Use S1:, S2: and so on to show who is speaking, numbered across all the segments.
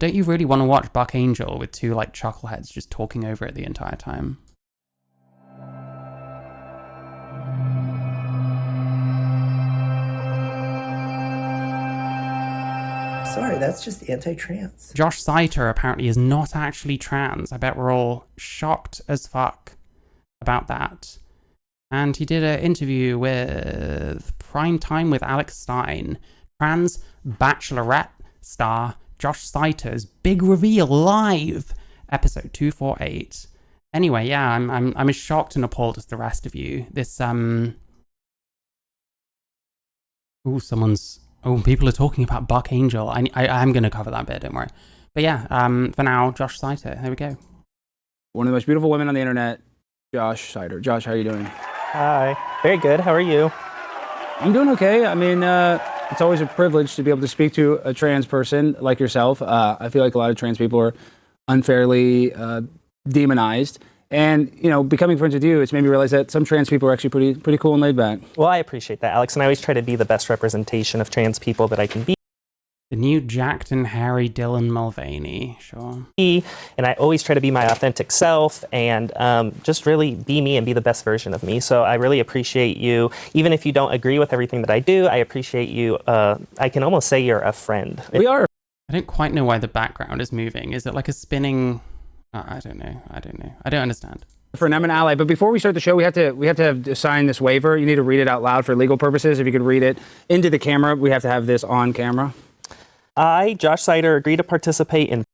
S1: don't you really want to watch Buck Angel with two like chuckleheads just talking over it the entire time?
S2: Sorry, that's just anti-trans.
S1: Josh Seiter apparently is not actually trans. I bet we're all shocked as fuck about that. And he did an interview with Prime Time with Alex Stein. Trans Bachelorette star Josh Seiter's big reveal live, episode 248. Anyway, yeah, I'm as shocked and appalled as the rest of you. This people are talking about Buck Angel. I'm going to cover that bit, don't worry. But yeah, for now, Josh Seiter. There we go.
S3: One of the most beautiful women on the internet, Josh Seiter. Josh, how are you doing?
S4: Hi. Very good. How are you?
S3: I'm doing okay. I mean, it's always a privilege to be able to speak to a trans person like yourself. I feel like a lot of trans people are unfairly demonized. And, you know, becoming friends with you, it's made me realize that some trans people are actually pretty cool and laid back.
S4: Well, I appreciate that, Alex, and I always try to be the best representation of trans people that I can be.
S1: The new jacked and hairy Dylan Mulvaney, sure.
S4: And I always try to be my authentic self and just really be me and be the best version of me. So I really appreciate you. Even if you don't agree with everything that I do, I appreciate you. I can almost say you're a friend.
S3: We are.
S1: I don't quite know why the background is moving. Is it like a spinning... I don't know. I don't understand.
S3: And I'm an ally, but before we start the show, we have to sign this waiver. You need to read it out loud for legal purposes. If you could read it into the camera, we have to have this on camera.
S4: I, Josh Seiter, agree to participate in...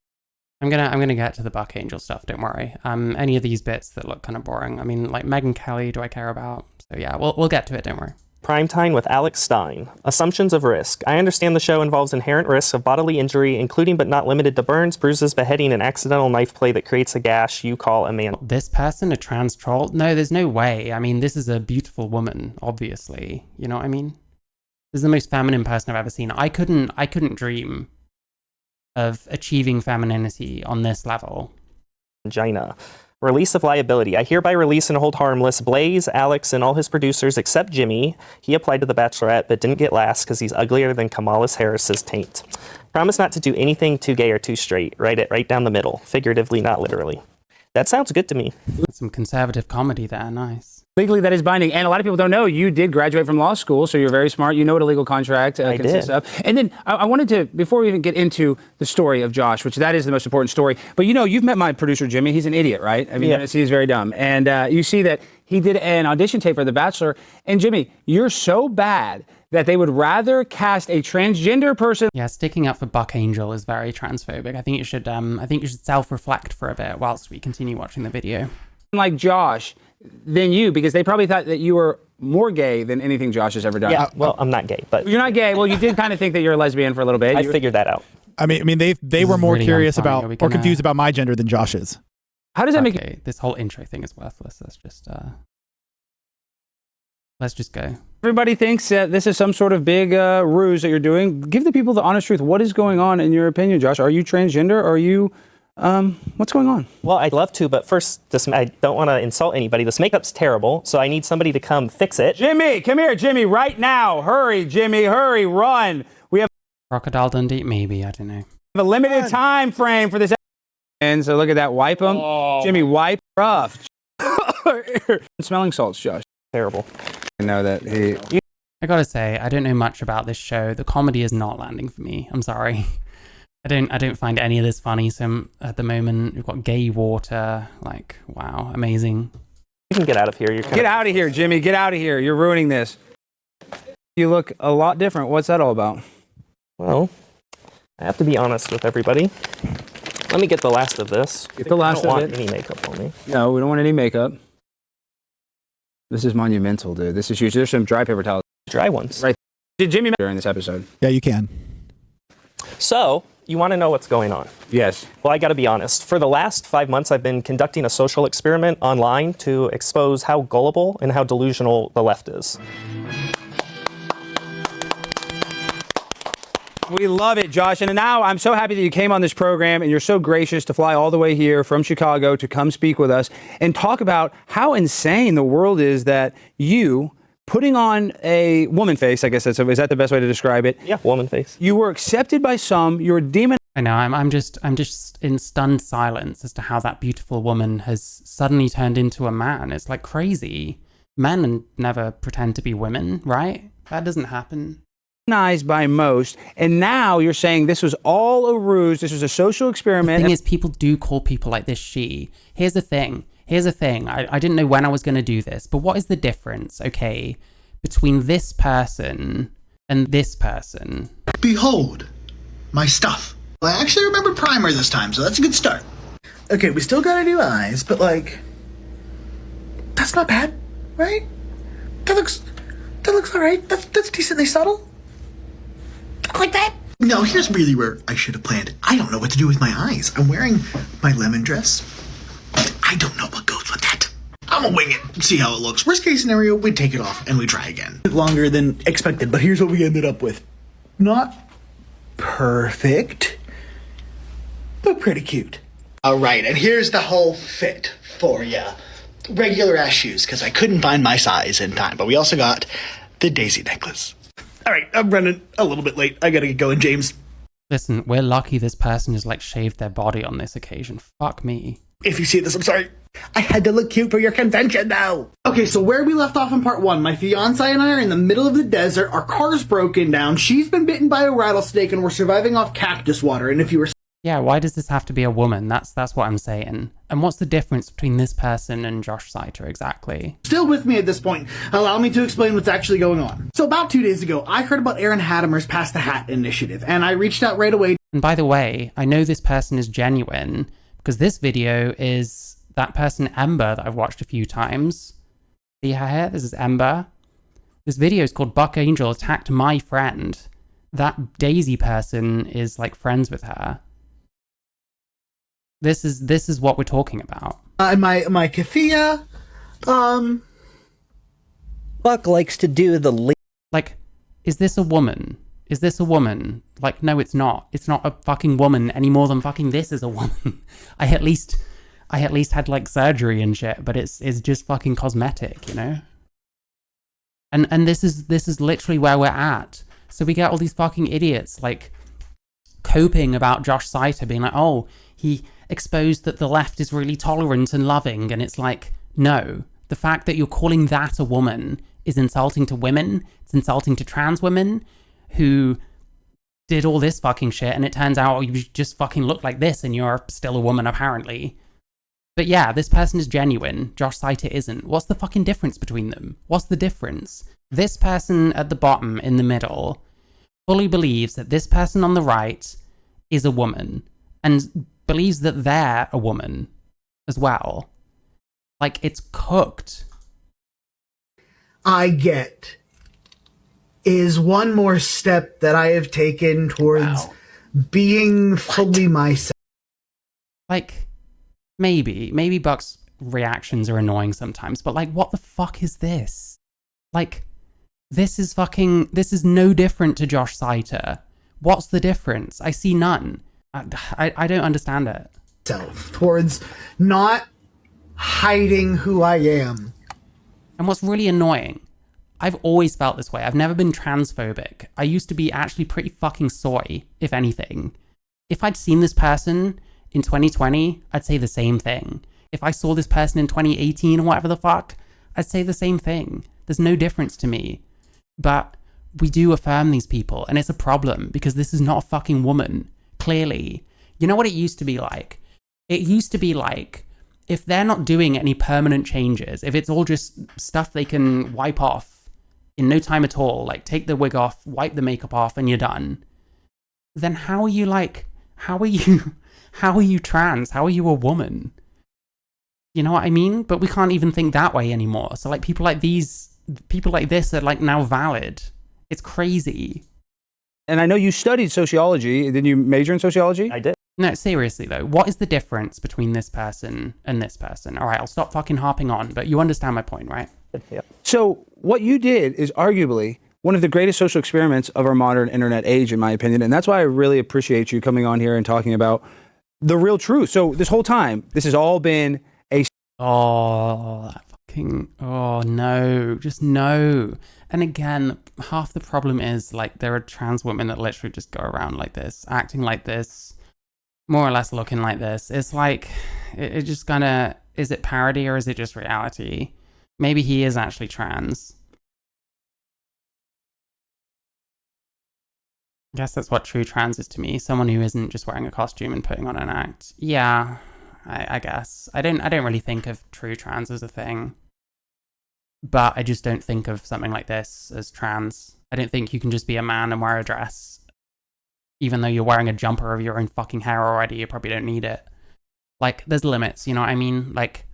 S1: I'm gonna get to the Buck Angel stuff, don't worry. Any of these bits that look kind of boring. I mean, like Megyn Kelly, do I care about? So yeah, we'll get to it, don't worry.
S4: Primetime with Alex Stein. Assumptions of risk. I understand the show involves inherent risks of bodily injury, including but not limited to burns, bruises, beheading, and accidental knife play that creates a gash you call a man.
S1: This person, a trans troll? No, there's no way. I mean, this is a beautiful woman, obviously. You know what I mean? This is the most feminine person I've ever seen. I couldn't dream of achieving femininity on this level.
S4: Vagina. Release of liability. I hereby release and hold harmless Blaze, Alex, and all his producers except Jimmy. He applied to The Bachelorette but didn't get last because he's uglier than Kamala Harris's taint. Promise not to do anything too gay or too straight. Write it right down the middle. Figuratively, not literally. That sounds good to me.
S1: Some conservative comedy there. Nice.
S3: Legally, that is binding. And a lot of people don't know, you did graduate from law school, so you're very smart. You know what a legal contract consists of. And then I wanted to, before we even get into the story of Josh, which that is the most important story, but you know, you've met my producer, Jimmy. He's an idiot, right? I mean, yeah. He's very dumb. And you see that he did an audition tape for The Bachelor. And Jimmy, you're so bad that they would rather cast a transgender person.
S1: Yeah, sticking up for Buck Angel is very transphobic. I think you should self-reflect for a bit whilst we continue watching the video.
S3: Like Josh than you, because they probably thought that you were more gay than anything Josh has ever done.
S4: Yeah, well, I'm not gay, but...
S3: You're not gay. Well, you did kind of think that you're a lesbian for a little bit.
S4: I figured that out.
S5: I mean, they were more really curious about or confused about my gender than Josh's.
S3: How does that make you...
S1: This whole intro thing is worthless. Let's just go.
S3: Everybody thinks that this is some sort of big ruse that you're doing. Give the people the honest truth. What is going on in your opinion, Josh? Are you transgender? Are you... what's going on?
S4: Well, I'd love to, but first, I don't want to insult anybody. This makeup's terrible, so I need somebody to come fix it.
S3: Jimmy, come here, Jimmy, right now. Hurry, Jimmy, hurry, run. We have
S1: Crocodile Dundee, maybe, I don't know.
S3: A limited time frame for this. And so look at that, wipe them. Oh. Jimmy, wipe rough. Smelling salts, Josh.
S4: Terrible.
S3: I know that
S1: I gotta say, I don't know much about this show. The comedy is not landing for me. I'm sorry. I don't find any of this funny. So at the moment, we've got gay water. Like, wow, amazing.
S4: You can get out of here.
S3: Get out of here, Jimmy. Get out of here. You're ruining this. You look a lot different. What's that all about?
S4: Well, I have to be honest with everybody. Let me get the last of this.
S3: Get the last of it.
S4: I don't want any makeup on me.
S3: No, we don't want any makeup. This is monumental, dude. This is huge. There's some dry paper towels.
S4: Dry ones.
S3: Right. Did Jimmy during this episode?
S5: Yeah, you can.
S4: So, you want to know what's going on?
S3: Yes.
S4: Well, I got to be honest. For the last 5 months, I've been conducting a social experiment online to expose how gullible and how delusional the left is.
S3: We love it, Josh. And now I'm so happy that you came on this program and you're so gracious to fly all the way here from Chicago to come speak with us and talk about how insane the world is that you putting on a woman face, I guess is that the best way to describe it?
S4: Yeah, woman face.
S3: You were accepted by some, you were demonized.
S1: I know, I'm just in stunned silence as to how that beautiful woman has suddenly turned into a man. It's like crazy. Men never pretend to be women, right? That doesn't happen.
S3: By most, and now you're saying this was all a ruse, this was a social experiment.
S1: The thing is, people do call people like this she. Here's the thing. I didn't know when I was going to do this, but what is the difference, okay, between this person and this person?
S6: Behold, my stuff. Well, I actually remember primer this time, so that's a good start. Okay, we still gotta do eyes, but like, that's not bad, right? That looks alright. That's decently subtle. Like that. No, here's really where I should have planned. I don't know what to do with my eyes. I'm wearing my lemon dress. I don't know what goes with that. I'm gonna wing it, see how it looks. Worst case scenario, we take it off and we try again. Longer than expected, but here's what we ended up with. Not perfect, but pretty cute. Alright, and here's the whole fit for ya. Regular ass shoes, because I couldn't find my size in time, but we also got the daisy necklace. Alright, I'm running a little bit late. I gotta get going, James.
S1: Listen, we're lucky this person has like shaved their body on this occasion. Fuck me.
S6: If you see this, I'm sorry. I had to look cute for your convention, though. Okay, so where we left off in part one, my fiance and I are in the middle of the desert. Our car's broken down. She's been bitten by a rattlesnake, and we're surviving off cactus water. And if you were...
S1: Yeah, why does this have to be a woman? That's what I'm saying. And what's the difference between this person and Josh Seiter exactly?
S6: Still with me at this point, allow me to explain what's actually going on. So about 2 days ago, I heard about Aaron Hadamer's Pass the Hat initiative, and I reached out right away.
S1: And by the way, I know this person is genuine because this video is that person Ember that I've watched a few times. See her hair? This is Ember. This video is called Buck Angel Attacked My Friend. That Daisy person is like friends with her. This is what we're talking about.
S6: My Kathia,
S2: Buck likes to do the
S1: Like, is this a woman? Is this a woman? Like, no, it's not. It's not a fucking woman any more than fucking this is a woman. I at least had like surgery and shit, but it's just fucking cosmetic, you know? And this is literally where we're at. So we get all these fucking idiots like coping about Josh Seiter being like, oh, he exposed that the left is really tolerant and loving, and it's like, no. The fact that you're calling that a woman is insulting to women. It's insulting to trans women who did all this fucking shit, and it turns out you just fucking look like this and you're still a woman apparently. But yeah, this person is genuine. Josh Seiter isn't. What's the fucking difference between them? What's the difference? This person at the bottom in the middle fully believes that this person on the right is a woman and believes that they're a woman as well. Like, it's cooked.
S6: I get is one more step that I have taken towards being fully myself.
S1: Like, maybe Buck's reactions are annoying sometimes, but like, what the fuck is this? Like, this is no different to Josh Seiter. What's the difference? I see none. I don't understand it.
S6: Towards not hiding who I am.
S1: And what's really annoying, I've always felt this way. I've never been transphobic. I used to be actually pretty fucking soy, if anything. If I'd seen this person in 2020, I'd say the same thing. If I saw this person in 2018 or whatever the fuck, I'd say the same thing. There's no difference to me. But we do affirm these people, and it's a problem because this is not a fucking woman. Clearly. You know what it used to be like? It used to be like, if they're not doing any permanent changes, if it's all just stuff they can wipe off in no time at all, like take the wig off, wipe the makeup off, and you're done, then how are you trans? How are you a woman? You know what I mean? But we can't even think that way anymore. So like people like this are like now valid. It's crazy.
S3: And I know you studied sociology. Didn't you major in sociology?
S4: I did.
S1: No, seriously though, what is the difference between this person and this person? All right, I'll stop fucking harping on, but you understand my point, right?
S4: Yeah.
S3: So what you did is arguably one of the greatest social experiments of our modern internet age, in my opinion. And that's why I really appreciate you coming on here and talking about the real truth. So this whole time, this has all been a...
S1: Oh, that fucking fucking, oh no, just no. And again, half the problem is like there are trans women that literally just go around like this, acting like this, more or less looking like this. It's like, it just kind of, is it parody or is it just reality? Maybe he is actually trans. I guess that's what true trans is to me. Someone who isn't just wearing a costume and putting on an act. Yeah, I guess. I don't really think of true trans as a thing. But I just don't think of something like this as trans. I don't think you can just be a man and wear a dress. Even though you're wearing a jumper of your own fucking hair already, you probably don't need it. Like, there's limits, you know what I mean? Like,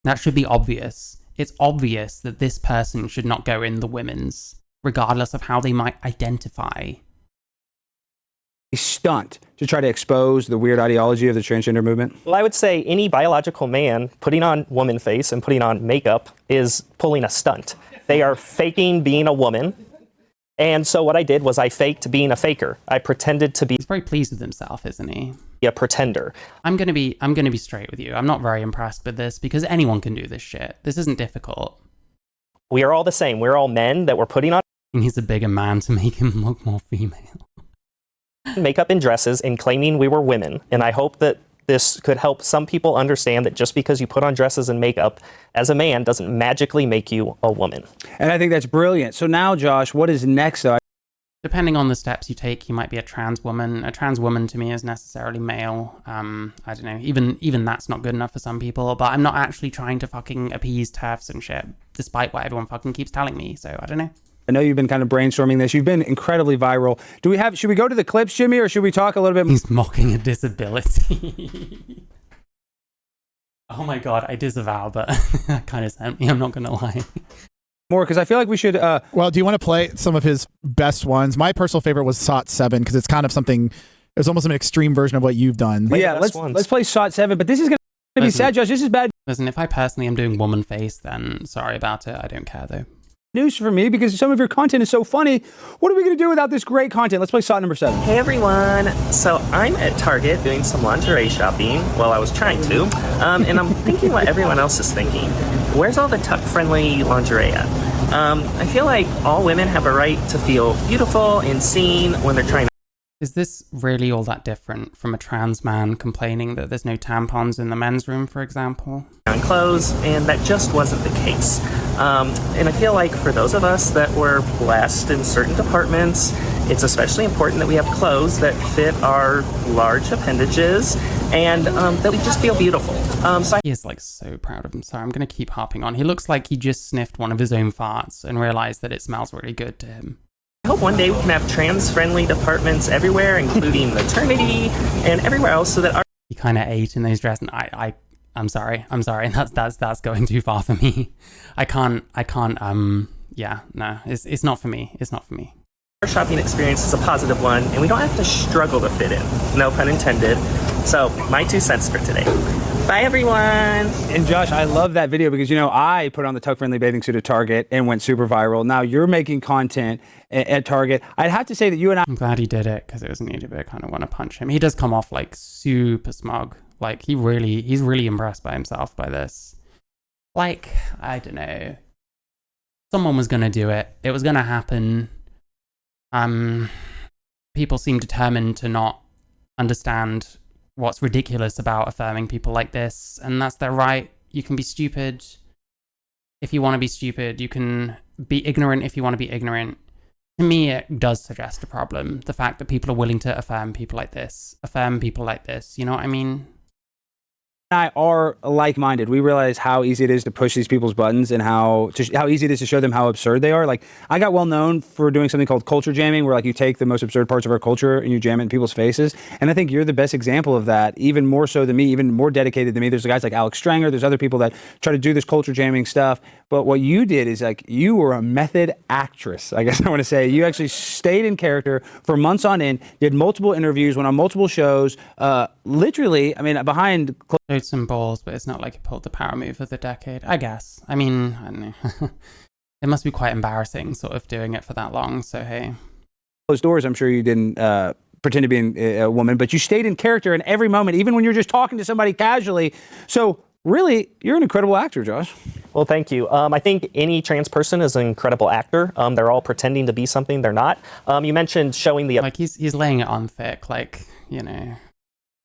S1: that should be obvious. It's obvious that this person should not go in the women's, regardless of how they might identify.
S3: Stunt to try to expose the weird ideology of the transgender movement?
S4: Well, I would say any biological man putting on woman face and putting on makeup is pulling a stunt. They are faking being a woman. And so what I did was I faked being a faker. I pretended to be
S1: He's very pleased with himself, isn't he?
S4: a pretender.
S1: I'm gonna be straight with you. I'm not very impressed with this because anyone can do this shit. This isn't difficult.
S4: We are all the same. We're all men that were putting on
S1: He needs a bigger man to make him look more female.
S4: makeup and dresses and claiming we were women. And I hope that this could help some people understand that just because you put on dresses and makeup as a man doesn't magically make you a woman.
S3: And I think that's brilliant. So now, Josh, what is next, though?
S1: Depending on the steps you take, you might be a trans woman. A trans woman to me is necessarily male. I don't know. Even that's not good enough for some people. But I'm not actually trying to fucking appease TERFs and shit, despite what everyone fucking keeps telling me. So I don't know.
S3: I know you've been kind of brainstorming this. You've been incredibly viral. Should we go to the clips, Jimmy, or should we talk a little bit more?
S1: He's mocking a disability. Oh my god, I disavow, but that kind of sent me. I'm not gonna lie.
S3: More, because I feel like we should.
S5: Well, do you want to play some of his best ones? My personal favorite was SOT 7 because it's kind of something. It was almost an extreme version of what you've done.
S3: Yeah, let's play SOT 7. But this is gonna be sad, Josh. This is bad
S1: Listen, if I personally am doing woman face, then sorry about it. I don't care though.
S3: news for me because some of your content is so funny. What are we gonna do without this great content? Let's play SOT number 7.
S4: Hey everyone! So I'm at Target doing some lingerie shopping. Well, I was trying to. And I'm thinking what everyone else is thinking. Where's all the tuck-friendly lingerie at? I feel like all women have a right to feel beautiful and seen when they're trying
S1: Is this really all that different from a trans man complaining that there's no tampons in the men's room, for example?
S4: on clothes, and that just wasn't the case. And I feel like for those of us that were blessed in certain departments, it's especially important that we have clothes that fit our large appendages and that we just feel beautiful.
S1: He is like so proud of him. Sorry, I'm going to keep harping on. He looks like he just sniffed one of his own farts and realized that it smells really good to him.
S4: I hope one day we can have trans-friendly departments everywhere, including maternity and everywhere else, so that our
S1: He kind of ate in those dresses. I'm sorry. That's going too far for me. I can't, yeah, no, it's not for me. It's not for me.
S4: shopping experience is a positive one, and we don't have to struggle to fit in. No pun intended. So, my 2 cents for today. Bye, everyone.
S3: And Josh, I love that video because, you know, I put on the tuck-friendly bathing suit at Target and went super viral. Now you're making content at Target. I'd have to say that you and I...
S1: I'm glad he did it because it was needed, but I kind of want to punch him. He does come off like super smug. Like he's really impressed by himself by this. Like, I don't know. Someone was going to do it. It was going to happen. People seem determined to not understand what's ridiculous about affirming people like this, and that's their right. You can be stupid if you want to be stupid. You can be ignorant if you want to be ignorant. To me, it does suggest a problem. The fact that people are willing to affirm people like this. You know what I mean?
S3: I are like-minded. We realize how easy it is to push these people's buttons and how easy it is to show them how absurd they are. Like, I got well known for doing something called culture jamming, where like you take the most absurd parts of our culture and you jam it in people's faces. And I think you're the best example of that, even more so than me, even more dedicated than me. There's guys like Alex Stranger. There's other people that try to do this culture jamming stuff. But what you did is like you were a method actress, I guess I want to say. You actually stayed in character for months on end, did multiple interviews, went on multiple shows. Literally, I mean, behind...
S1: Showed some balls, but it's not like he pulled the power move of the decade, I guess. I mean, I don't know. It must be quite embarrassing sort of doing it for that long, so hey.
S3: Closed doors, I'm sure you didn't pretend to be a woman, but you stayed in character in every moment, even when you're just talking to somebody casually. So really, you're an incredible actor, Josh.
S4: Well, thank you. I think any trans person is an incredible actor. They're all pretending to be something they're not. You mentioned showing the
S1: Like he's laying it on thick, like, you know.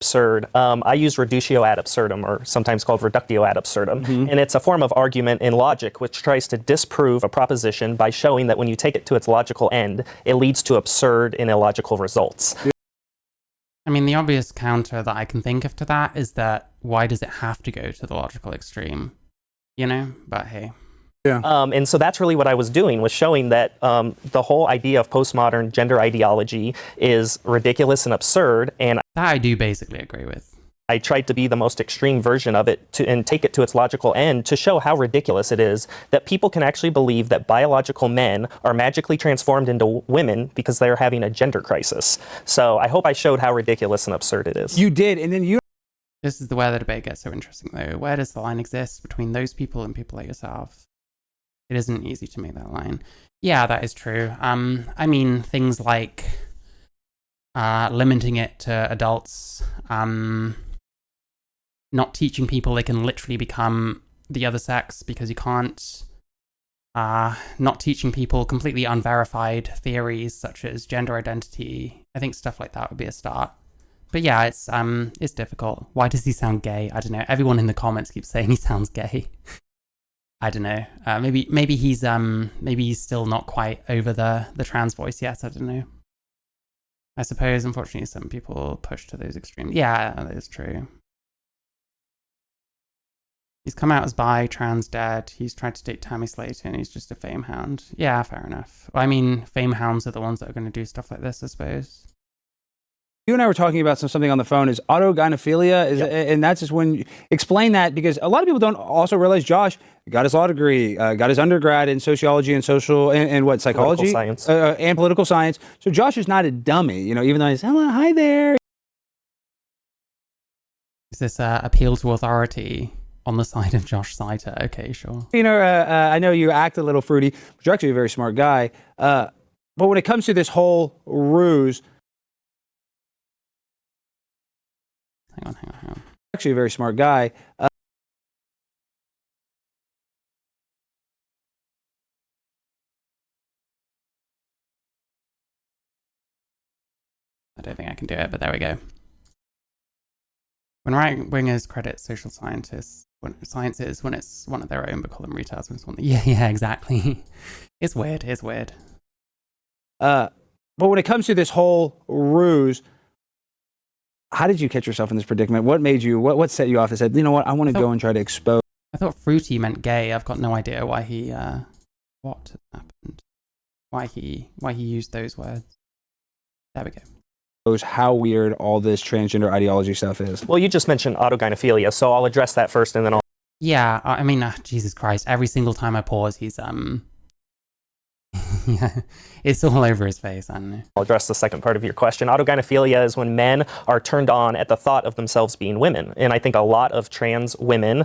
S4: absurd. I use reductio ad absurdum, or sometimes called reductio ad absurdum, and it's a form of argument in logic which tries to disprove a proposition by showing that when you take it to its logical end, it leads to absurd and illogical results.
S1: I mean, the obvious counter that I can think of to that is that why does it have to go to the logical extreme? You know? But hey.
S3: Yeah.
S4: And so that's really what I was doing, was showing that the whole idea of postmodern gender ideology is ridiculous and absurd, and
S1: That I do basically agree with.
S4: I tried to be the most extreme version of it and take it to its logical end to show how ridiculous it is that people can actually believe that biological men are magically transformed into women because they're having a gender crisis. So I hope I showed how ridiculous and absurd it is.
S3: You did, and then you.
S1: This is where the debate gets so interesting, though. Where does the line exist between those people and people like yourself? It isn't easy to make that line. Yeah, that is true. I mean, things like limiting it to adults, not teaching people they can literally become the other sex because you can't, not teaching people completely unverified theories such as gender identity. I think stuff like that would be a start. But yeah, it's difficult. Why does he sound gay? I don't know. Everyone in the comments keeps saying he sounds gay. I don't know. Maybe he's still not quite over the trans voice yet. I don't know. I suppose, unfortunately, some people push to those extremes. Yeah, that is true. He's come out as bi, trans, dead. He's tried to date Tammy Slater, and he's just a fame hound. Yeah, fair enough. Well, I mean, fame hounds are the ones that are going to do stuff like this, I suppose.
S3: You and I were talking about something on the phone. Is autogynephilia, and that's just when explain that, because a lot of people don't also realize Josh got his law degree, got his undergrad in sociology and social and what, psychology,
S4: political science,
S3: and political science. So Josh is not a dummy, you know. Even though he's hello, hi there.
S1: Is this appeal to authority on the side of Josh Seiter? Okay, sure.
S3: You know, I know you act a little fruity, but you're actually a very smart guy. But when it comes to this whole ruse.
S1: Hang on.
S3: Actually a very smart guy.
S1: I don't think I can do it, but there we go. When right-wingers credit social scientists, when it's one of their own, but call them retards when it's one. Yeah, exactly. It's weird.
S3: But when it comes to this whole ruse, how did you catch yourself in this predicament? What made you? What set you off and said, you know what, I want to go and try to expose?
S1: I thought fruity meant gay. I've got no idea why he what happened. Why he used those words. There we go.
S3: How weird all this transgender ideology stuff is.
S4: Well, you just mentioned autogynephilia, so I'll address that first, and then I'll.
S1: Yeah, I mean, Jesus Christ! Every single time I pause, he's yeah, it's all over his face. I don't know.
S4: I'll address the second part of your question. Autogynephilia is when men are turned on at the thought of themselves being women, and I think a lot of trans women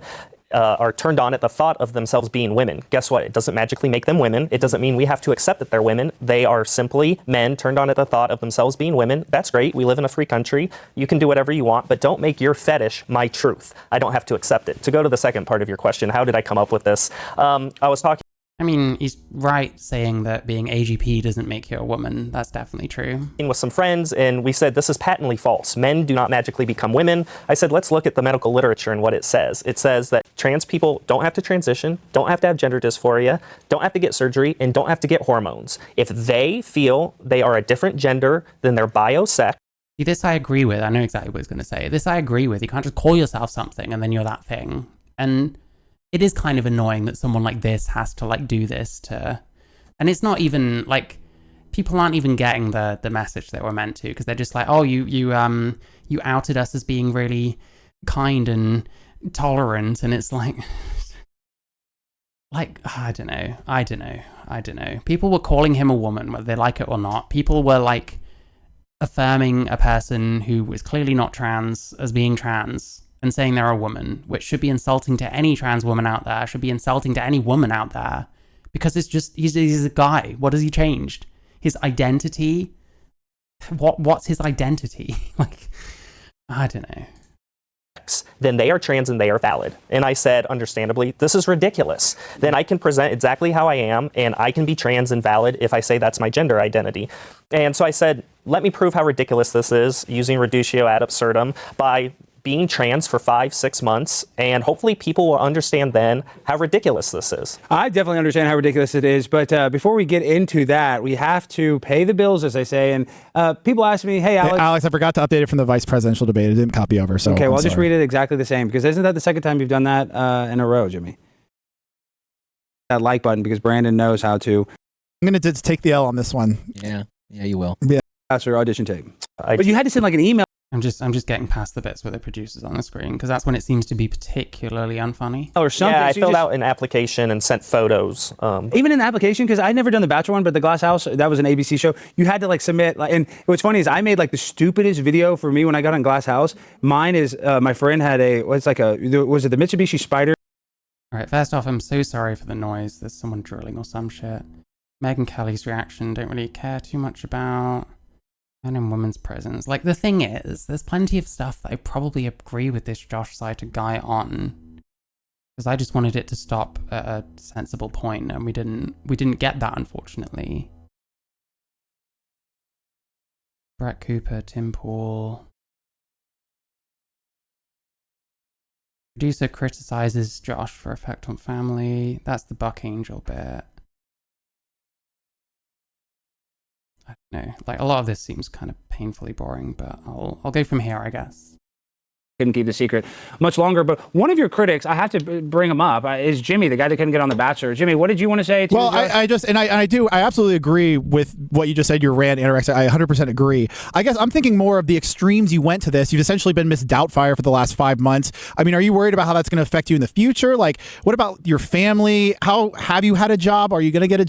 S4: are turned on at the thought of themselves being women. Guess what? It doesn't magically make them women. It doesn't mean we have to accept that they're women. They are simply men turned on at the thought of themselves being women. That's great. We live in a free country. You can do whatever you want, but don't make your fetish my truth. I don't have to accept it. To go to the second part of your question, how did I come up with this? I was talking.
S1: I mean, he's right saying that being AGP doesn't make you a woman. That's definitely true.
S4: With some friends, and we said this is patently false. Men do not magically become women. I said, let's look at the medical literature and what it says. It says that trans people don't have to transition, don't have to have gender dysphoria, don't have to get surgery, and don't have to get hormones. If they feel they are a different gender than their biosex.
S1: See, this I agree with. I know exactly what he's going to say. This I agree with. You can't just call yourself something and then you're that thing. And it is kind of annoying that someone like this has to like do this to, and it's not even like, people aren't even getting the message they were meant to, because they're just like, oh, you outed us as being really kind and tolerant, and it's like I don't know. People were calling him a woman, whether they like it or not. People were like affirming a person who was clearly not trans as being trans and saying they're a woman, which should be insulting to any trans woman out there, should be insulting to any woman out there, because it's just, he's a guy. What has he changed? His identity? What's his identity? Like, I don't know.
S4: then they are trans and they are valid. And I said, understandably, this is ridiculous. Then I can present exactly how I am, and I can be trans and valid if I say that's my gender identity. And so I said, let me prove how ridiculous this is using reductio ad absurdum by being trans for 5-6 months, and hopefully people will understand then how ridiculous this is.
S3: I definitely understand how ridiculous it is, but before we get into that, we have to pay the bills, as they say. And people ask me, hey, Alex.
S5: Hey, Alex, I forgot to update it from the vice presidential debate. It didn't copy over. So
S3: okay, well,
S5: I'm
S3: I'll just
S5: sorry.
S3: read it exactly the same, because isn't that the second time you've done that in a row, Jimmy? That like button, because Brandon knows how to.
S5: I'm going to take the L on this one.
S2: Yeah, you will.
S3: Pass your audition tape. But you had to send like an email.
S1: I'm just getting past the bits where the producer's on the screen, because that's when it seems to be particularly unfunny.
S3: Or something.
S4: Yeah, I
S3: So you
S4: filled
S3: just-
S4: out an application and sent photos.
S3: Even in the application, because I'd never done the Bachelor one, but the Glass House, that was an ABC show. You had to like submit, like, and what's funny is I made like the stupidest video for me when I got on Glass House. Mine is my friend had was it the Mitsubishi Spider?
S1: All right, first off, I'm so sorry for the noise. There's someone drilling or some shit. Megyn Kelly's reaction, don't really care too much about. Men and women's prisons. Like, the thing is, there's plenty of stuff that I probably agree with this Josh Seiter guy on. Because I just wanted it to stop at a sensible point, and we didn't get that, unfortunately. Brett Cooper, Tim Pool. Producer criticizes Josh for effect on family. That's the Buck Angel bit. I don't know. Like, a lot of this seems kind of painfully boring, but I'll go from here, I guess.
S3: Couldn't keep the secret much longer. But one of your critics, I have to bring him up, is Jimmy, the guy that couldn't get on The Bachelor. Jimmy, what did you want to say?
S5: Well, I absolutely agree with what you just said, your rant, Anorex. I 100% agree. I guess I'm thinking more of the extremes you went to this. You've essentially been Miss Doubtfire for the last 5 months. I mean, are you worried about how that's going to affect you in the future? Like, what about your family? How have you had a job? Are you going to get a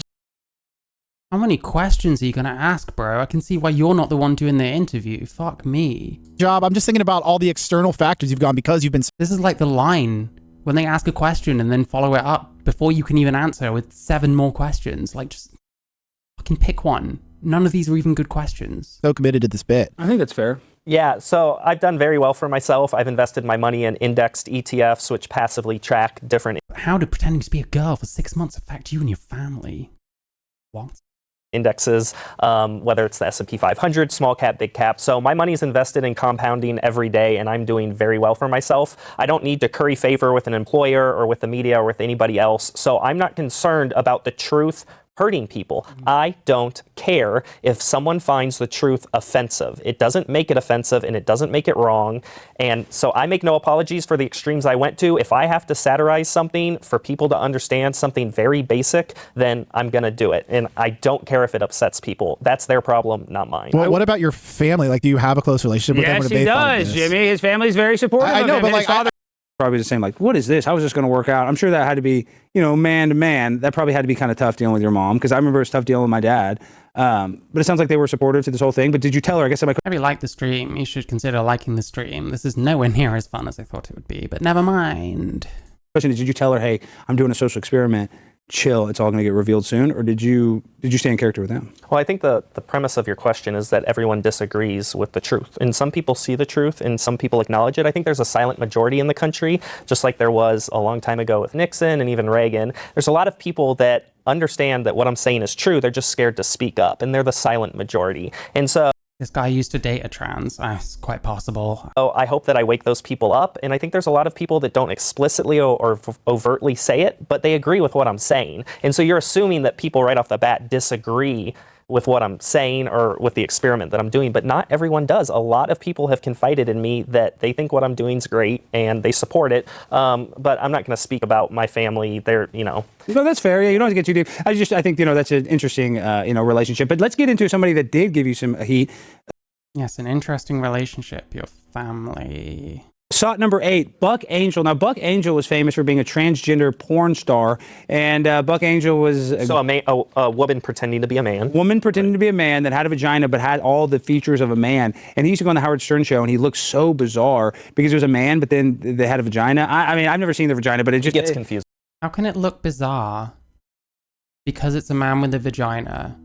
S1: How many questions are you going to ask, bro? I can see why you're not the one doing the interview. Fuck me.
S5: job? I'm just thinking about all the external factors you've gone because you've been.
S1: This is like the line when they ask a question and then follow it up before you can even answer with 7 more questions. Like, just fucking pick one. None of these are even good questions.
S5: So committed to this bit.
S3: I think that's fair.
S4: Yeah, so I've done very well for myself. I've invested my money in indexed ETFs, which passively track different
S1: How did pretending to be a girl for 6 months affect you and your family? What?
S4: indexes, whether it's the S&P 500, small cap, big cap. So my money is invested in compounding every day, and I'm doing very well for myself. I don't need to curry favor with an employer or with the media or with anybody else. So I'm not concerned about the truth hurting people. I don't care if someone finds the truth offensive. It doesn't make it offensive and it doesn't make it wrong. And so I make no apologies for the extremes I went to. If I have to satirize something for people to understand something very basic, then I'm going to do it. And I don't care if it upsets people. That's their problem, not mine.
S5: Well, what about your family? Like, do you have a close relationship with them?
S3: Yes,
S5: What have
S3: he
S5: they thought of
S3: does,
S5: this?
S3: Jimmy. His family's very supportive
S5: I
S3: of
S5: know,
S3: him.
S5: but
S3: And his
S5: like,
S3: father probably the same, like, what is this? How is this going to work out? I'm sure that had to be, man to man. That probably had to be kind of tough dealing with your mom, because I remember it was tough dealing with my dad. But it sounds like they were supportive to this whole thing. But did you tell her? I guess
S1: If you like the stream, you should consider liking the stream. This is nowhere near as fun as I thought it would be, but never mind.
S3: question is, did you tell her, hey, I'm doing a social experiment, chill, it's all going to get revealed soon? Or did you stay in character with them?
S4: Well, I think the premise of your question is that everyone disagrees with the truth. And some people see the truth and some people acknowledge it. I think there's a silent majority in the country, just like there was a long time ago with Nixon and even Reagan. There's a lot of people that understand that what I'm saying is true. They're just scared to speak up, and they're the silent majority. And so
S1: This guy used to date a trans. It's quite possible.
S4: I hope that I wake those people up. And I think there's a lot of people that don't explicitly or overtly say it, but they agree with what I'm saying. And so you're assuming that people right off the bat disagree with what I'm saying or with the experiment that I'm doing, but not everyone does. A lot of people have confided in me that they think what I'm doing is great and they support it. But I'm not going to speak about my family. They're,
S3: No, that's fair. Yeah, you don't have to get too deep. I think, that's an interesting, relationship. But let's get into somebody that did give you some heat.
S1: Yes, an interesting relationship, your family.
S3: Shot number 8, Buck Angel. Now, Buck Angel was famous for being a transgender porn star, and Buck Angel was
S4: a woman pretending to be a man.
S3: Woman pretending to be a man that had a vagina but had all the features of a man. And he used to go on the Howard Stern show, and he looked so bizarre because he was a man, but then they had a vagina. I mean, I've never seen the vagina, but it just
S4: gets confusing.
S1: How can it look bizarre because it's a man with a vagina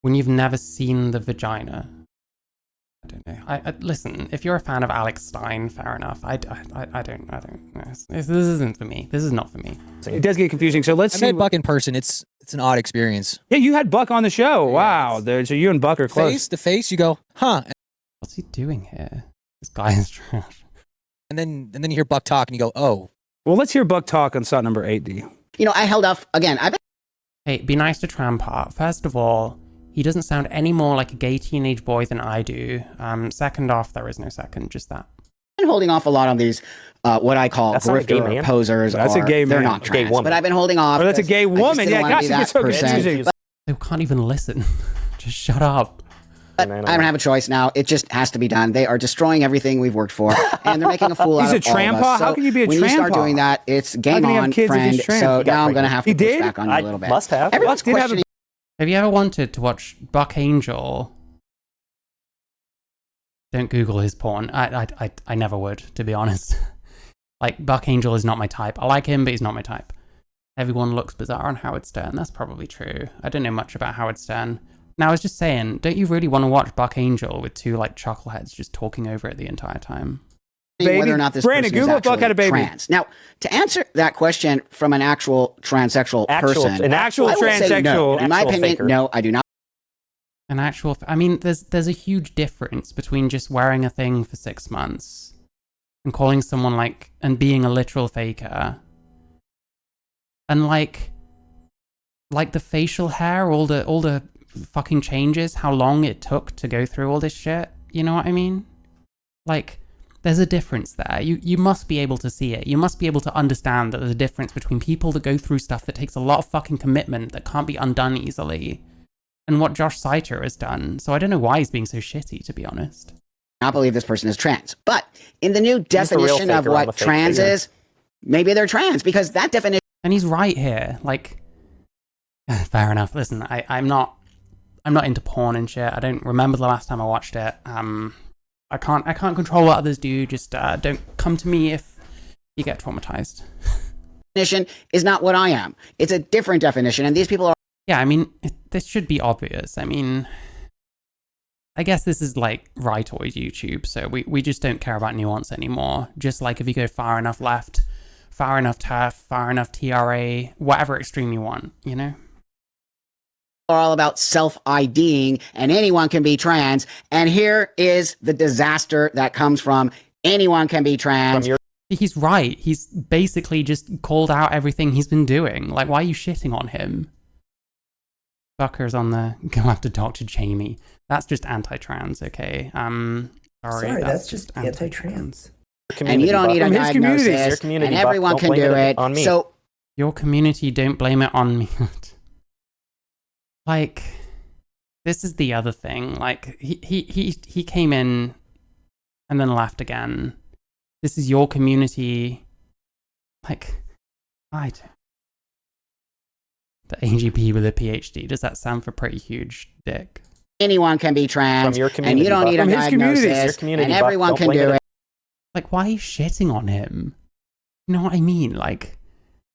S1: when you've never seen the vagina? I don't know. I listen. If you're a fan of Alex Stein, fair enough. I don't know. This isn't for me. This is not for me.
S3: It does get confusing. So let's
S7: I
S3: see.
S7: met Buck in person. It's an odd experience.
S3: Yeah, you had Buck on the show. Wow. So you and Buck are close.
S7: Face to face, you go, huh?
S1: What's he doing here? This guy is trash.
S7: And then you hear Buck talk, and you go, oh.
S3: Well, let's hear Buck talk on shot number 8, D.
S8: You know, I held off again. I've been
S1: Hey, be nice to Trampart. First of all, he doesn't sound any more like a gay teenage boy than I do. Second off, there is no second, just that.
S8: holding off a lot on these, what I call
S4: That's not a gay
S8: grifter
S4: man.
S8: posers.
S3: That's a gay
S8: They're
S3: man.
S8: not
S4: A gay
S8: trans,
S4: woman.
S8: but I've been holding off.
S3: Oh, that's a gay woman. Yeah, gosh, it gets so confusing.
S1: They can't even listen. Just shut up.
S8: But I don't have a choice now. It just has to be done. They are destroying everything we've worked for, and they're making a fool
S3: He's
S8: out
S3: a
S8: of all of
S3: trampa?
S8: us. So
S3: How can you be a
S8: when you start
S3: trampa?
S8: doing that, it's game
S3: can he have
S8: on,
S3: kids if he's
S8: friend.
S3: trans?
S8: So
S3: He got
S8: now I'm going to have to
S3: He
S8: push
S3: did?
S8: back on you a little bit.
S4: Must have.
S8: Everyone's
S3: Buck did have a-
S8: questioning.
S1: Have you ever wanted to watch Buck Angel? Don't Google his porn. I never would, to be honest. Like, Buck Angel is not my type. I like him, but he's not my type. Everyone looks bizarre on Howard Stern. That's probably true. I don't know much about Howard Stern. Now, I was just saying, don't you really want to watch Buck Angel with two, like, chuckleheads just talking over it the entire time?
S8: Whether or not this
S3: Brandon,
S8: person is
S3: Google Buck had a
S8: actually
S3: baby.
S8: trans. Now, to answer that question from an actual transsexual person,
S3: An actual
S8: I would say no.
S3: transsexual.
S8: In my
S4: Actual
S8: opinion,
S4: faker.
S8: no, I do not.
S1: An actual... I mean, there's a huge difference between just wearing a thing for 6 months and calling someone, like... and being a literal faker. And, like the facial hair, all the fucking changes, how long it took to go through all this shit. You know what I mean? Like... there's a difference there. You must be able to see it. You must be able to understand that there's a difference between people that go through stuff that takes a lot of fucking commitment that can't be undone easily and what Josh Seiter has done. So I don't know why he's being so shitty, to be honest.
S8: Not believe this person is trans. But in the new
S4: the real
S8: definition of
S4: faker, I'm a
S8: what
S4: fake
S8: trans
S4: figure.
S8: is, maybe they're trans because that definition
S1: And he's right here. Like, fair enough. Listen, I'm not into porn and shit. I don't remember the last time I watched it. I can't control what others do. Just don't come to me if you get traumatized.
S8: is not what I am. It's a different definition, and these people are
S1: Yeah, I mean, this should be obvious. I mean, I guess this is like rightoid YouTube, so we just don't care about nuance anymore. Just like if you go far enough left, far enough TERF, far enough TRA, whatever extreme you want, you know?
S8: all about self-IDing, and anyone can be trans. And here is the disaster that comes from anyone can be trans.
S1: He's right. He's basically just called out everything he's been doing. Like, why are you shitting on him? Fuckers on the go after Dr. Jamie. That's just anti-trans, okay? Sorry,
S2: that's just anti-trans.
S8: And you don't need a
S3: From his community.
S4: Your
S8: diagnosis,
S4: community,
S8: and
S4: Buck.
S8: everyone
S4: Don't
S8: can
S4: blame
S8: do
S4: it
S8: it.
S4: on me.
S8: So
S1: Your community, don't blame it on me. Like, this is the other thing. Like, he came in and then left again. This is your community. Like, I don't. The AGP with a PhD. Does that sound for pretty huge dick?
S8: anyone can be trans,
S4: From your
S8: and
S4: community,
S8: you don't
S4: Buck.
S8: need a
S3: From his community.
S8: diagnosis,
S4: Your community,
S8: and
S4: Buck.
S8: everyone
S4: Don't
S8: can
S4: blame
S8: do
S4: it.
S8: it.
S1: Like, why are you shitting on him? You know what I mean? Like,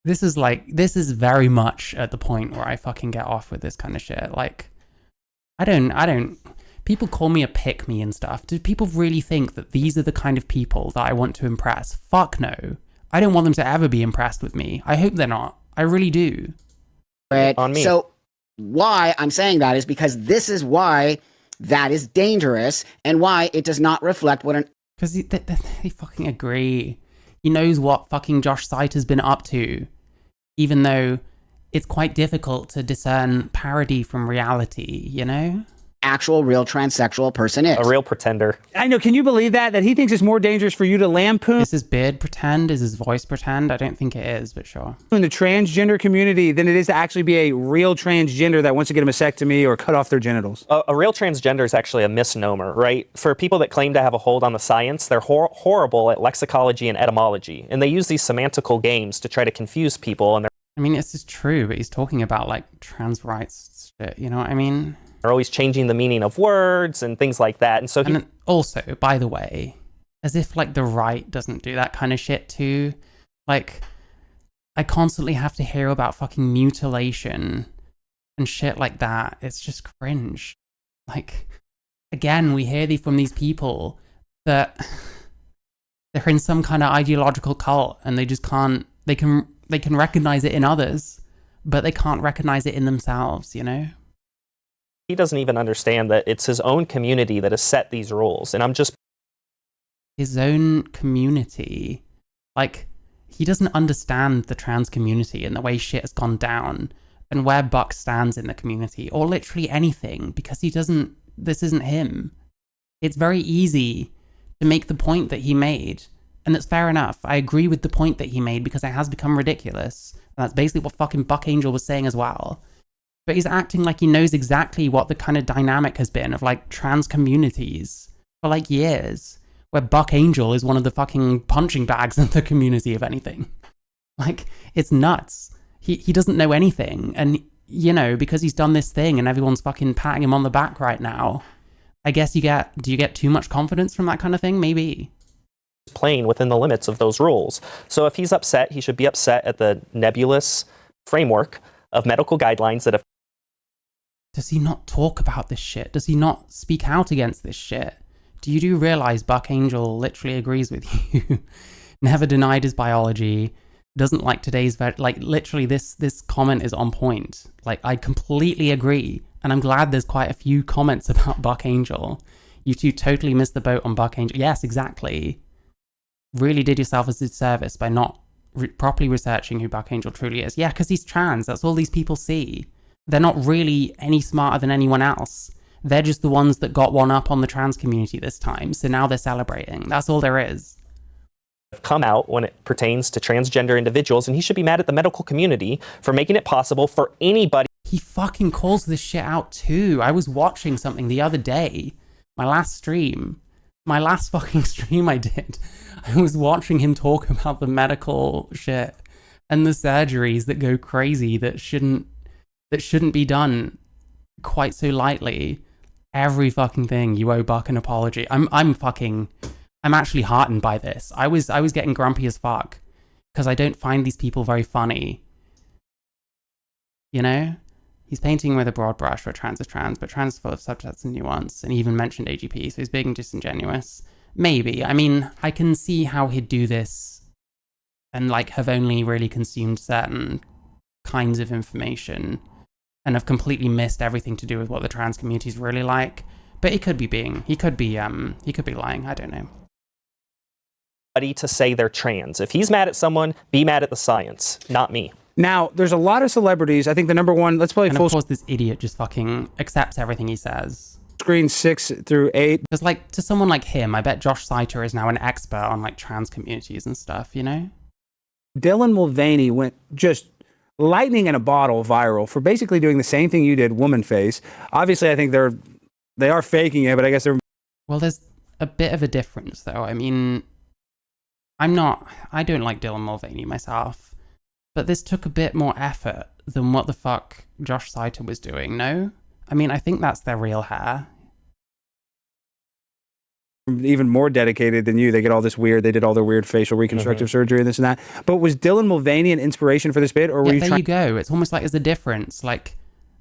S1: this is very much at the point where I fucking get off with this kind of shit. Like, I don't, people call me a pick-me and stuff. Do people really think that these are the kind of people that I want to impress? Fuck no. I don't want them to ever be impressed with me. I hope they're not. I really do.
S4: On me.
S8: So why I'm saying that is because this is why that is dangerous and why it does not reflect what an
S1: Because they fucking agree. He knows what fucking Josh Seiter's been up to, even though it's quite difficult to discern parody from reality, you know?
S8: actual real transsexual person is.
S4: A real pretender.
S3: I know. Can you believe that he thinks it's more dangerous for you to lampoon
S1: Is his beard pretend? Is his voice pretend? I don't think it is, but sure.
S3: the transgender community than it is to actually be a real transgender that wants to get a mastectomy or cut off their genitals?
S4: A real transgender is actually a misnomer, right? For people that claim to have a hold on the science, they're horrible at lexicology and etymology, and they use these semantical games to try to confuse people, and
S1: I mean, this is true, but he's talking about, like, trans rights shit, you know what I mean?
S4: they're always changing the meaning of words and things like that. And so
S1: And then also, by the way, as if, like, the right doesn't do that kind of shit too. Like, I constantly have to hear about fucking mutilation and shit like that. It's just cringe. Like, again, we hear from these people that they're in some kind of ideological cult and they just can't, they can recognize it in others, but they can't recognize it in themselves, you know?
S4: He doesn't even understand that it's his own community that has set these rules. And I'm just...
S1: His own community. Like, he doesn't understand the trans community and the way shit has gone down and where Buck stands in the community or literally anything, because he doesn't, this isn't him. It's very easy to make the point that he made, and it's fair enough. I agree with the point that he made because it has become ridiculous. And that's basically what fucking Buck Angel was saying as well. But he's acting like he knows exactly what the kind of dynamic has been of like trans communities for like years, where Buck Angel is one of the fucking punching bags of the community, if anything. Like, it's nuts. He doesn't know anything. And, you know, because he's done this thing and everyone's fucking patting him on the back right now, I guess do you get too much confidence from that kind of thing? Maybe.
S4: Playing within the limits of those rules. So if he's upset, he should be upset at the nebulous framework of medical guidelines that have...
S1: Does he not talk about this shit? Does he not speak out against this shit? Do you realize Buck Angel literally agrees with you? Never denied his biology. Doesn't like today's... Like, literally, this comment is on point. Like, I completely agree. And I'm glad there's quite a few comments about Buck Angel. You two totally missed the boat on Buck Angel. Yes, exactly. Really did yourself a disservice by not properly researching who Buck Angel truly is. Yeah, because he's trans. That's all these people see. They're not really any smarter than anyone else. They're just the ones that got one up on the trans community this time. So now they're celebrating. That's all there is.
S4: Come out when it pertains to transgender individuals, and he should be mad at the medical community for making it possible for anybody.
S1: He fucking calls this shit out too. I was watching something the other day, my last fucking stream I did. I was watching him talk about the medical shit and the surgeries that go crazy that shouldn't be done quite so lightly. Every fucking thing, you owe Buck an apology. I'm actually heartened by this. I was getting grumpy as fuck because I don't find these people very funny. You know? He's painting with a broad brush where trans is trans, but trans is full of subsets and nuance, and he even mentioned AGP, so he's being disingenuous. Maybe. I mean, I can see how he'd do this and like have only really consumed certain kinds of information and have completely missed everything to do with what the trans community is really like. But he could be lying. I don't know.
S4: To say they're trans. If he's mad at someone, be mad at the science, not me.
S3: Now, there's a lot of celebrities. I think the number one, let's play
S1: and
S3: full
S1: of course this idiot just fucking accepts everything he says.
S3: Screen 6 through 8.
S1: Because like, to someone like him, I bet Josh Seiter is now an expert on like trans communities and stuff, you know?
S3: Dylan Mulvaney went just lightning in a bottle viral for basically doing the same thing you did, woman face. Obviously, I think they are faking it, but I guess they're...
S1: Well, there's a bit of a difference though. I mean, I don't like Dylan Mulvaney myself, but this took a bit more effort than what the fuck Josh Seiter was doing, no? I mean, I think that's their real hair.
S3: Even more dedicated than you. They get all this weird, they did all their weird facial reconstructive surgery and this and that. But was Dylan Mulvaney an inspiration for this bit, or were you
S1: there you go. It's almost like there's a difference. Like,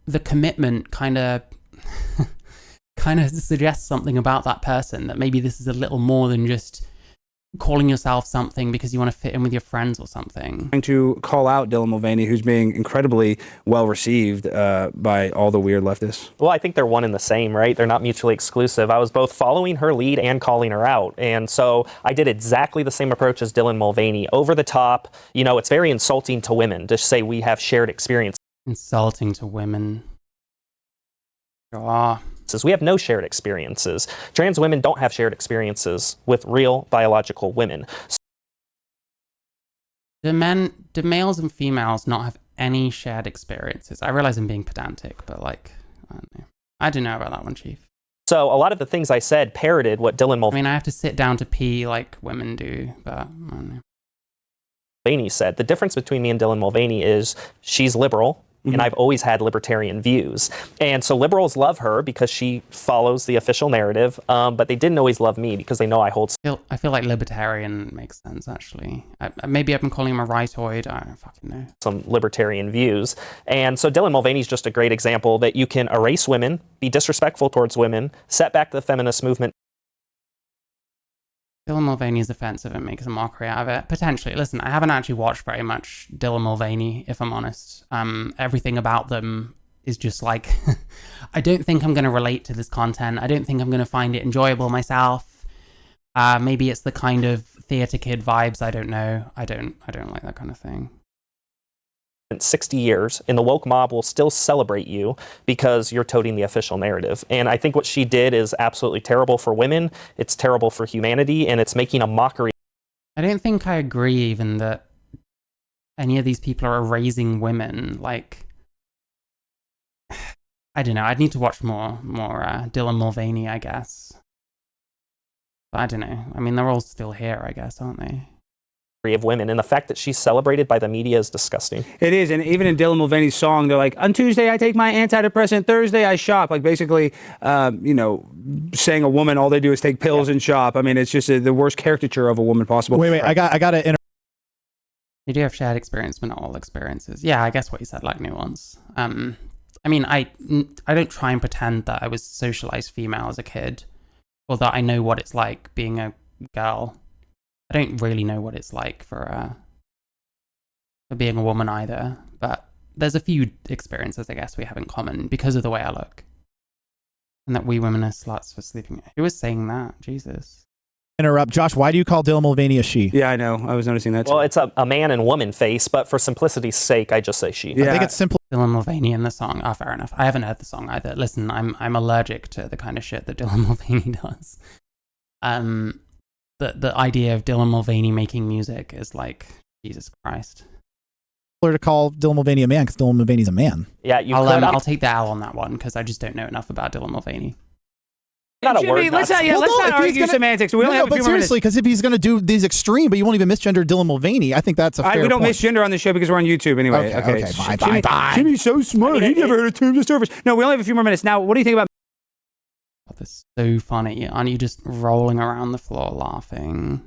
S1: the commitment kind of suggests something about that person, that maybe this is a little more than just calling yourself something because you want to fit in with your friends or something.
S3: Trying to call out Dylan Mulvaney, who's being incredibly well received by all the weird leftists.
S4: Well, I think they're one and the same, right? They're not mutually exclusive. I was both following her lead and calling her out. And so I did exactly the same approach as Dylan Mulvaney. Over the top, you know, it's very insulting to women to say we have shared experience.
S1: Insulting to women. Ah.
S4: We have no shared experiences. Trans women don't have shared experiences with real biological women.
S1: Do males and females not have any shared experiences? I realize I'm being pedantic, but like, I don't know about that one, Chief.
S4: So a lot of the things I said parroted what Dylan Mulvaney...
S1: I mean, I have to sit down to pee like women do, but I don't know.
S4: Mulvaney said. The difference between me and Dylan Mulvaney is she's liberal and I've always had libertarian views. And so liberals love her because she follows the official narrative, but they didn't always love me because they know I hold
S1: I feel like libertarian makes sense, actually. Maybe I've been calling him a rightoid. I don't fucking know.
S4: some libertarian views. And so Dylan Mulvaney is just a great example that you can erase women, be disrespectful towards women, set back the feminist movement.
S1: Dylan Mulvaney is offensive and makes a mockery out of it. Potentially. Listen, I haven't actually watched very much Dylan Mulvaney, if I'm honest. Everything about them is just like, I don't think I'm going to relate to this content. I don't think I'm going to find it enjoyable myself. Maybe it's the kind of theater kid vibes. I don't know. I don't like that kind of thing.
S4: 60 years, and the woke mob will still celebrate you because you're toting the official narrative. And I think what she did is absolutely terrible for women, it's terrible for humanity, and it's making a mockery.
S1: I don't think I agree even that any of these people are erasing women. Like, I don't know, I'd need to watch more Dylan Mulvaney, I guess. But I don't know. I mean, they're all still here, I guess, aren't they?
S4: Of women, and the fact that she's celebrated by the media is disgusting.
S3: It is, and even in Dylan Mulvaney's song, they're like, on Tuesday I take my antidepressant, Thursday I shop. Like basically, saying a woman all they do is take pills and shop. I mean, it's just the worst caricature of a woman possible.
S5: Wait, I got to
S1: They do have shared experience, but not all experiences. Yeah, I guess what you said, like nuance. I mean, I don't try and pretend that I was socialized female as a kid, or that I know what it's like being a girl. I don't really know what it's like for being a woman either, but there's a few experiences I guess we have in common because of the way I look. And that we women are sluts for sleeping. Who was saying that? Jesus.
S5: interrupt. Josh, why do you call Dylan Mulvaney a she?
S3: Yeah, I know. I was noticing that too.
S4: Well, it's a man and woman face, but for simplicity's sake, I just say she.
S5: I think it's simple.
S1: Dylan Mulvaney in the song. Oh, fair enough. I haven't heard the song either. Listen, I'm allergic to the kind of shit that Dylan Mulvaney does. The idea of Dylan Mulvaney making music is like, Jesus Christ.
S5: To call Dylan Mulvaney a man because Dylan Mulvaney's a man.
S4: Yeah,
S1: I'll take the L on that one because I just don't know enough about Dylan Mulvaney.
S4: Not a
S3: Jimmy,
S4: word.
S3: let's not argue semantics. We only have a
S5: but
S3: few more
S5: seriously, because if he's going to do these extreme, but you won't even misgender Dylan Mulvaney, I think that's a fair
S3: We don't
S5: point.
S3: misgender on the show because we're on YouTube anyway.
S5: Okay, fine.
S3: Jimmy's so smart. He never heard of terms of service. No, we only have a few more minutes. Now, what do you think about...
S1: Oh, this is so funny. Aren't you just rolling around the floor laughing?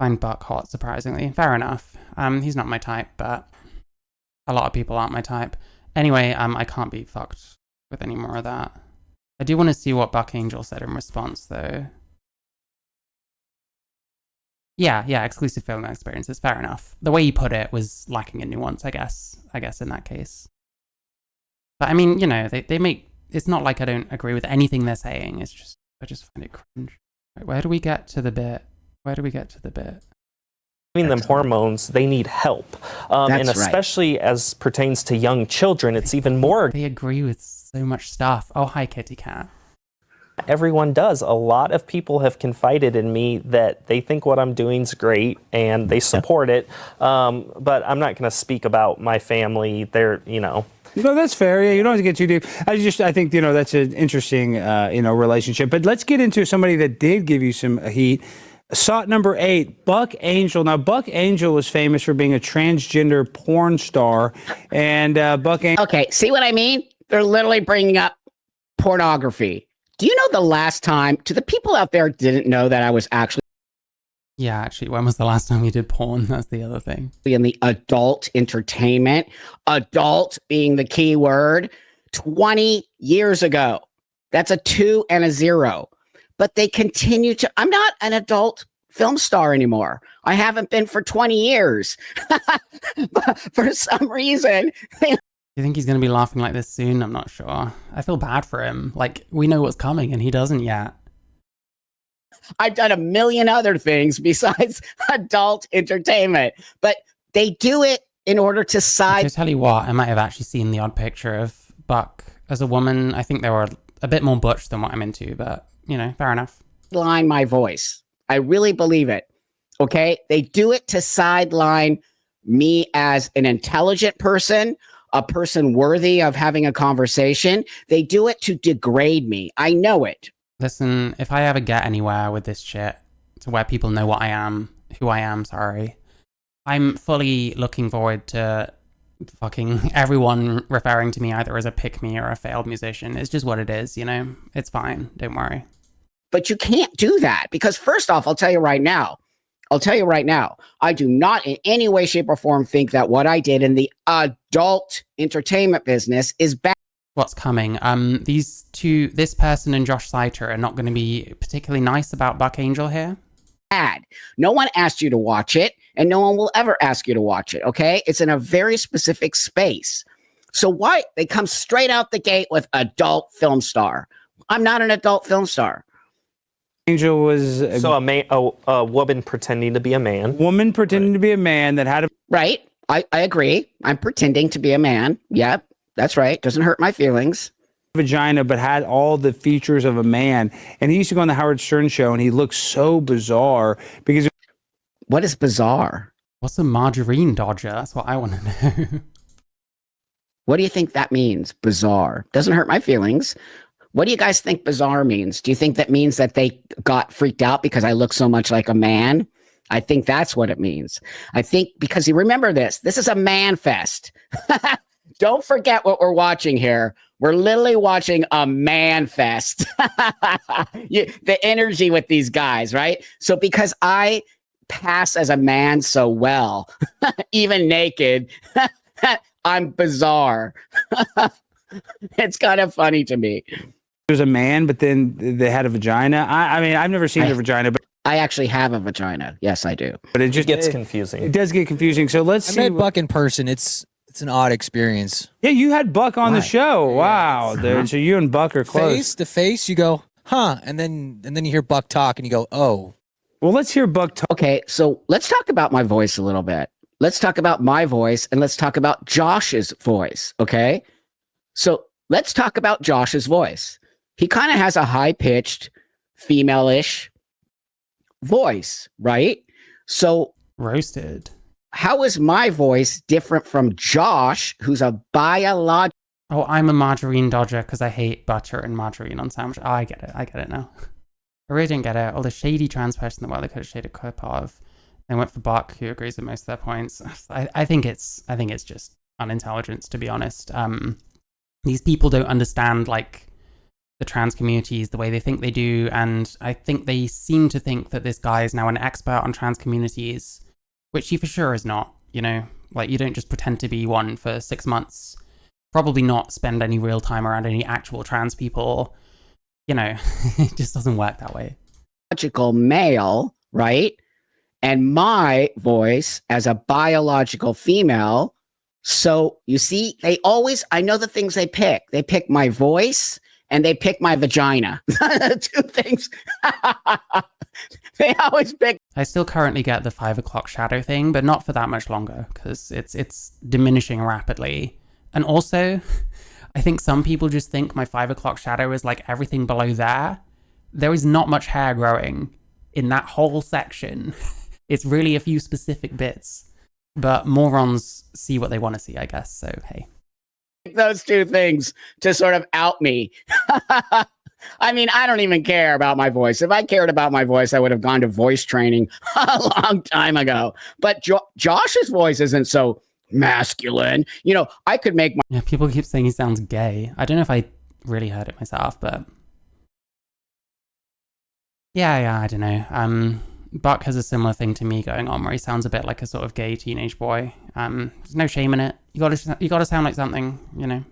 S1: Find Buck hot, surprisingly. Fair enough. He's not my type, but a lot of people aren't my type. Anyway, I can't be fucked with any more of that. I do want to see what Buck Angel said in response, though. Yeah, exclusive film experiences. Fair enough. The way he put it was lacking in nuance, I guess in that case. But I mean, they make... It's not like I don't agree with anything they're saying. It's just... I just find it cringe. Right, where do we get to the bit?
S4: Giving them hormones, they need help. And especially as pertains to young children, it's even more.
S1: They agree with so much stuff. Oh, hi, Kitty Cat.
S4: Everyone does. A lot of people have confided in me that they think what I'm doing is great and they support it. But I'm not going to speak about my family. They're,
S3: No, that's fair. Yeah, you don't have to get too deep. I think, that's an interesting, relationship. But let's get into somebody that did give you some heat. Sought number 8, Buck Angel. Now, Buck Angel was famous for being a transgender porn star. And Buck Angel...
S8: Okay, see what I mean? They're literally bringing up pornography. Do you know the last time, to the people out there didn't know that I was actually...
S1: Yeah, actually, when was the last time you did porn? That's the other thing.
S8: In the adult entertainment, adult being the key word, 20 years ago. That's a 2 and a 0. But they continue to... I'm not an adult film star anymore. I haven't been for 20 years. But for some reason...
S1: Do you think he's going to be laughing like this soon? I'm not sure. I feel bad for him. Like, we know what's coming and he doesn't yet.
S8: I've done a million other things besides adult entertainment. But they do it in order to side...
S1: To tell you what, I might have actually seen the odd picture of Buck as a woman. I think they were a bit more butch than what I'm into, but... fair enough.
S8: Line my voice. I really believe it. Okay? They do it to sideline me as an intelligent person, a person worthy of having a conversation. They do it to degrade me. I know it.
S1: Listen, if I ever get anywhere with this shit, to where people know what I am, who I am, sorry, I'm fully looking forward to fucking everyone referring to me either as a pick-me or a failed musician. It's just what it is, you know? It's fine. Don't worry.
S8: But you can't do that because first off, I'll tell you right now, I do not in any way, shape, or form think that what I did in the adult entertainment business is bad.
S1: What's coming? This person and Josh Seiter are not going to be particularly nice about Buck Angel here.
S8: No one asked you to watch it, and no one will ever ask you to watch it, okay? It's in a very specific space. So why? They come straight out the gate with adult film star. I'm not an adult film star.
S3: Angel was
S4: So a woman pretending to be a man.
S3: woman pretending to be a man that had a
S8: Right? I agree. I'm pretending to be a man. Yep, that's right. Doesn't hurt my feelings.
S3: vagina but had all the features of a man, and he used to go on the Howard Stern show and he looked so bizarre because
S8: What is bizarre?
S1: What's a margarine dodger? That's what I want to know.
S8: What do you think that means? Bizarre. Doesn't hurt my feelings. What do you guys think bizarre means? Do you think that means that they got freaked out because I look so much like a man? I think that's what it means. I think because you remember this is a man fest. Don't forget what we're watching here. We're literally watching a man fest. The energy with these guys, right? So because I pass as a man so well, even naked, I'm bizarre. It's kind of funny to me.
S3: was a man, but then they had a vagina. I mean, I've never seen a vagina, but
S8: I actually have a vagina. Yes, I do.
S3: it just
S4: Gets confusing.
S3: It does get confusing. So let's
S7: I
S3: see.
S7: met Buck in person. It's an odd experience.
S3: Yeah, you had Buck on the show. Wow.
S8: Uh-huh.
S3: So you and Buck are close.
S7: Face to face, you go, huh? And then you hear Buck talk, and you go, oh.
S3: Well, let's hear Buck talk.
S8: Okay, so let's talk about my voice a little bit. Let's talk about my voice and let's talk about Josh's voice, okay? So let's talk about Josh's voice. He kind of has a high-pitched, female-ish voice, right? So
S1: Roasted.
S8: how is my voice different from Josh, who's a biological?
S1: Oh, I'm a margarine dodger because I hate butter and margarine on sandwich. Oh, I get it now. I really didn't get it. All the shady trans person in the world they could have shaded a clip of. They went for Buck, who agrees with most of their points. I think it's just unintelligence, to be honest. These people don't understand like the trans communities the way they think they do, and I think they seem to think that this guy is now an expert on trans communities, which he for sure is not. You know, like you don't just pretend to be one for 6 months. Probably not spend any real time around any actual trans people. You know, it just doesn't work that way.
S8: Male, right? And my voice as a biological female. So you see, I know the things they pick. They pick my voice and they pick my vagina. Two things. They always pick.
S1: I still currently get the 5 o'clock shadow thing, but not for that much longer because it's diminishing rapidly. And also, I think some people just think my 5 o'clock shadow is like everything below there. There is not much hair growing in that whole section. It's really a few specific bits, but morons see what they want to see, I guess. So, hey.
S8: Those two things to sort of out me. I mean, I don't even care about my voice. If I cared about my voice, I would have gone to voice training a long time ago. But Josh's voice isn't so masculine. You know, I could make my...
S1: Yeah, people keep saying he sounds gay. I don't know if I really heard it myself, but... Yeah, I don't know. Buck has a similar thing to me going on where he sounds a bit like a sort of gay teenage boy. There's no shame in it. You gotta sound like something, you know.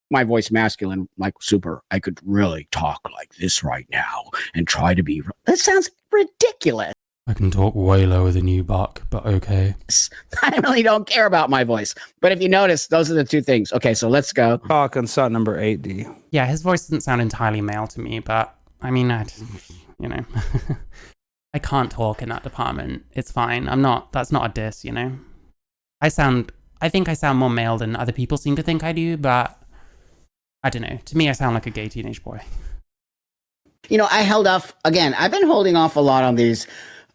S8: My voice masculine, like super. I could really talk like this right now and try to be... That sounds ridiculous.
S1: I can talk way lower than you, Buck, but okay.
S8: I really don't care about my voice. But if you notice, those are the two things. Okay, so let's go.
S3: Talk on slot number 8D.
S1: Yeah, his voice doesn't sound entirely male to me, but I mean, you know, I can't talk in that department. It's fine. That's not a diss, you know. I think I sound more male than other people seem to think I do, but I don't know. To me, I sound like a gay teenage boy.
S8: You know, I held off, again, I've been holding off a lot on these,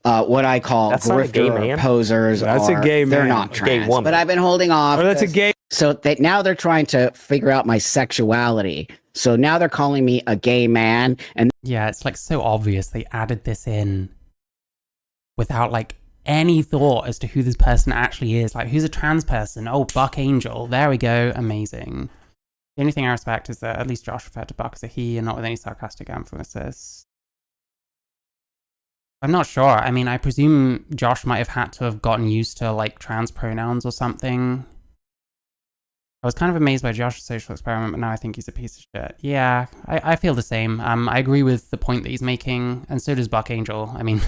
S8: what I call
S4: That's not a gay
S8: grifter
S4: man.
S8: That's
S3: That's a gay
S8: They're
S3: man.
S8: not
S4: A gay
S8: trans,
S4: woman.
S8: but I've been holding off.
S3: Or that's a gay.
S8: So now they're trying to figure out my sexuality. So now they're calling me a gay man. And
S1: Yeah, it's like so obvious they added this in without like any thought as to who this person actually is. Like, who's a trans person? Oh, Buck Angel. There we go. Amazing. The only thing I respect is that at least Josh referred to Buck as a he and not with any sarcastic emphasis. I'm not sure. I mean, I presume Josh might have had to have gotten used to, like, trans pronouns or something. I was kind of amazed by Josh's social experiment, but now I think he's a piece of shit. Yeah, I feel the same. I agree with the point that he's making, and so does Buck Angel. I mean,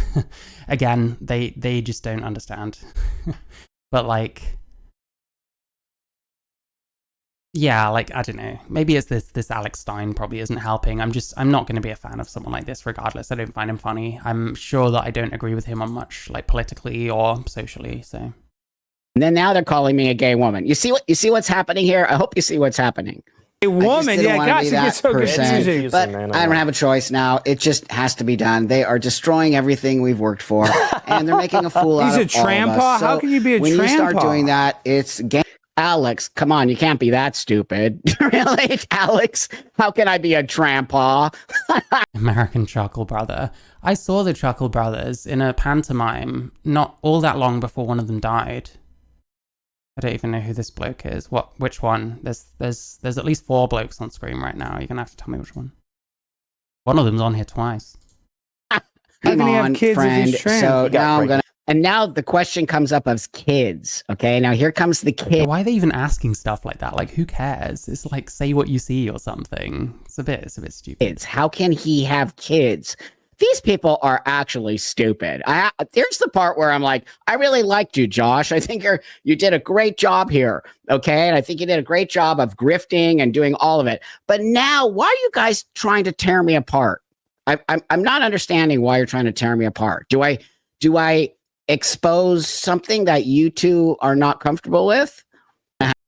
S1: again, they just don't understand. But, like... yeah, like, I don't know. Maybe it's this Alex Stein probably isn't helping. I'm not going to be a fan of someone like this regardless. I don't find him funny. I'm sure that I don't agree with him on much, like, politically or socially, so.
S8: And then now they're calling me a gay woman. You see what's happening here? I hope you see what's happening.
S3: A woman, yeah, gosh, it gets so confusing.
S8: But I don't have a choice now. It just has to be done. They are destroying everything we've worked for, and they're making a fool out of all of us.
S3: He's a trampa? How can you be a trampa?
S8: When you start doing that, it's gay. Alex, come on, you can't be that stupid. Really? Alex, how can I be a trampa?
S1: American Chuckle Brother. I saw the Chuckle Brothers in a pantomime not all that long before one of them died. I don't even know who this bloke is. Which one? There's at least 4 blokes on screen right now. You're gonna have to tell me which one. One of them's on here twice.
S8: Come on, friend. So now I'm gonna... And now the question comes up of kids, okay? Now here comes the kid.
S1: Why are they even asking stuff like that? Like, who cares? It's like, say what you see or something. It's a bit stupid.
S8: How can he have kids? These people are actually stupid. There's the part where I'm like, I really liked you, Josh. I think you did a great job here, okay? And I think you did a great job of grifting and doing all of it. But now, why are you guys trying to tear me apart? I'm not understanding why you're trying to tear me apart. Do I expose something that you two are not comfortable with?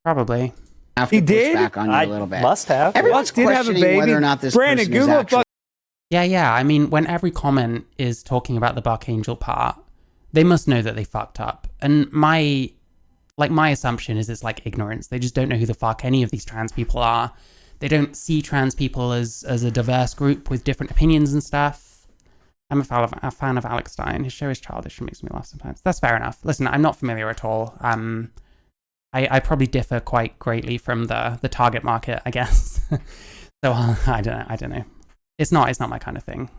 S1: Probably.
S3: He did?
S8: Back on you a little bit.
S4: Must have.
S8: Everyone's
S3: did have a
S8: questioning
S3: baby.
S8: whether or not this
S3: Brandon,
S8: person is
S3: Google
S8: actually...
S1: Yeah. I mean, when every comment is talking about the Buck Angel part, they must know that they fucked up. And my assumption is it's like ignorance. They just don't know who the fuck any of these trans people are. They don't see trans people as a diverse group with different opinions and stuff. I'm a fan of Alex Stein. His show is childish and makes me laugh sometimes. That's fair enough. Listen, I'm not familiar at all. I probably differ quite greatly from the target market, I guess. So I don't know. It's not my kind of thing.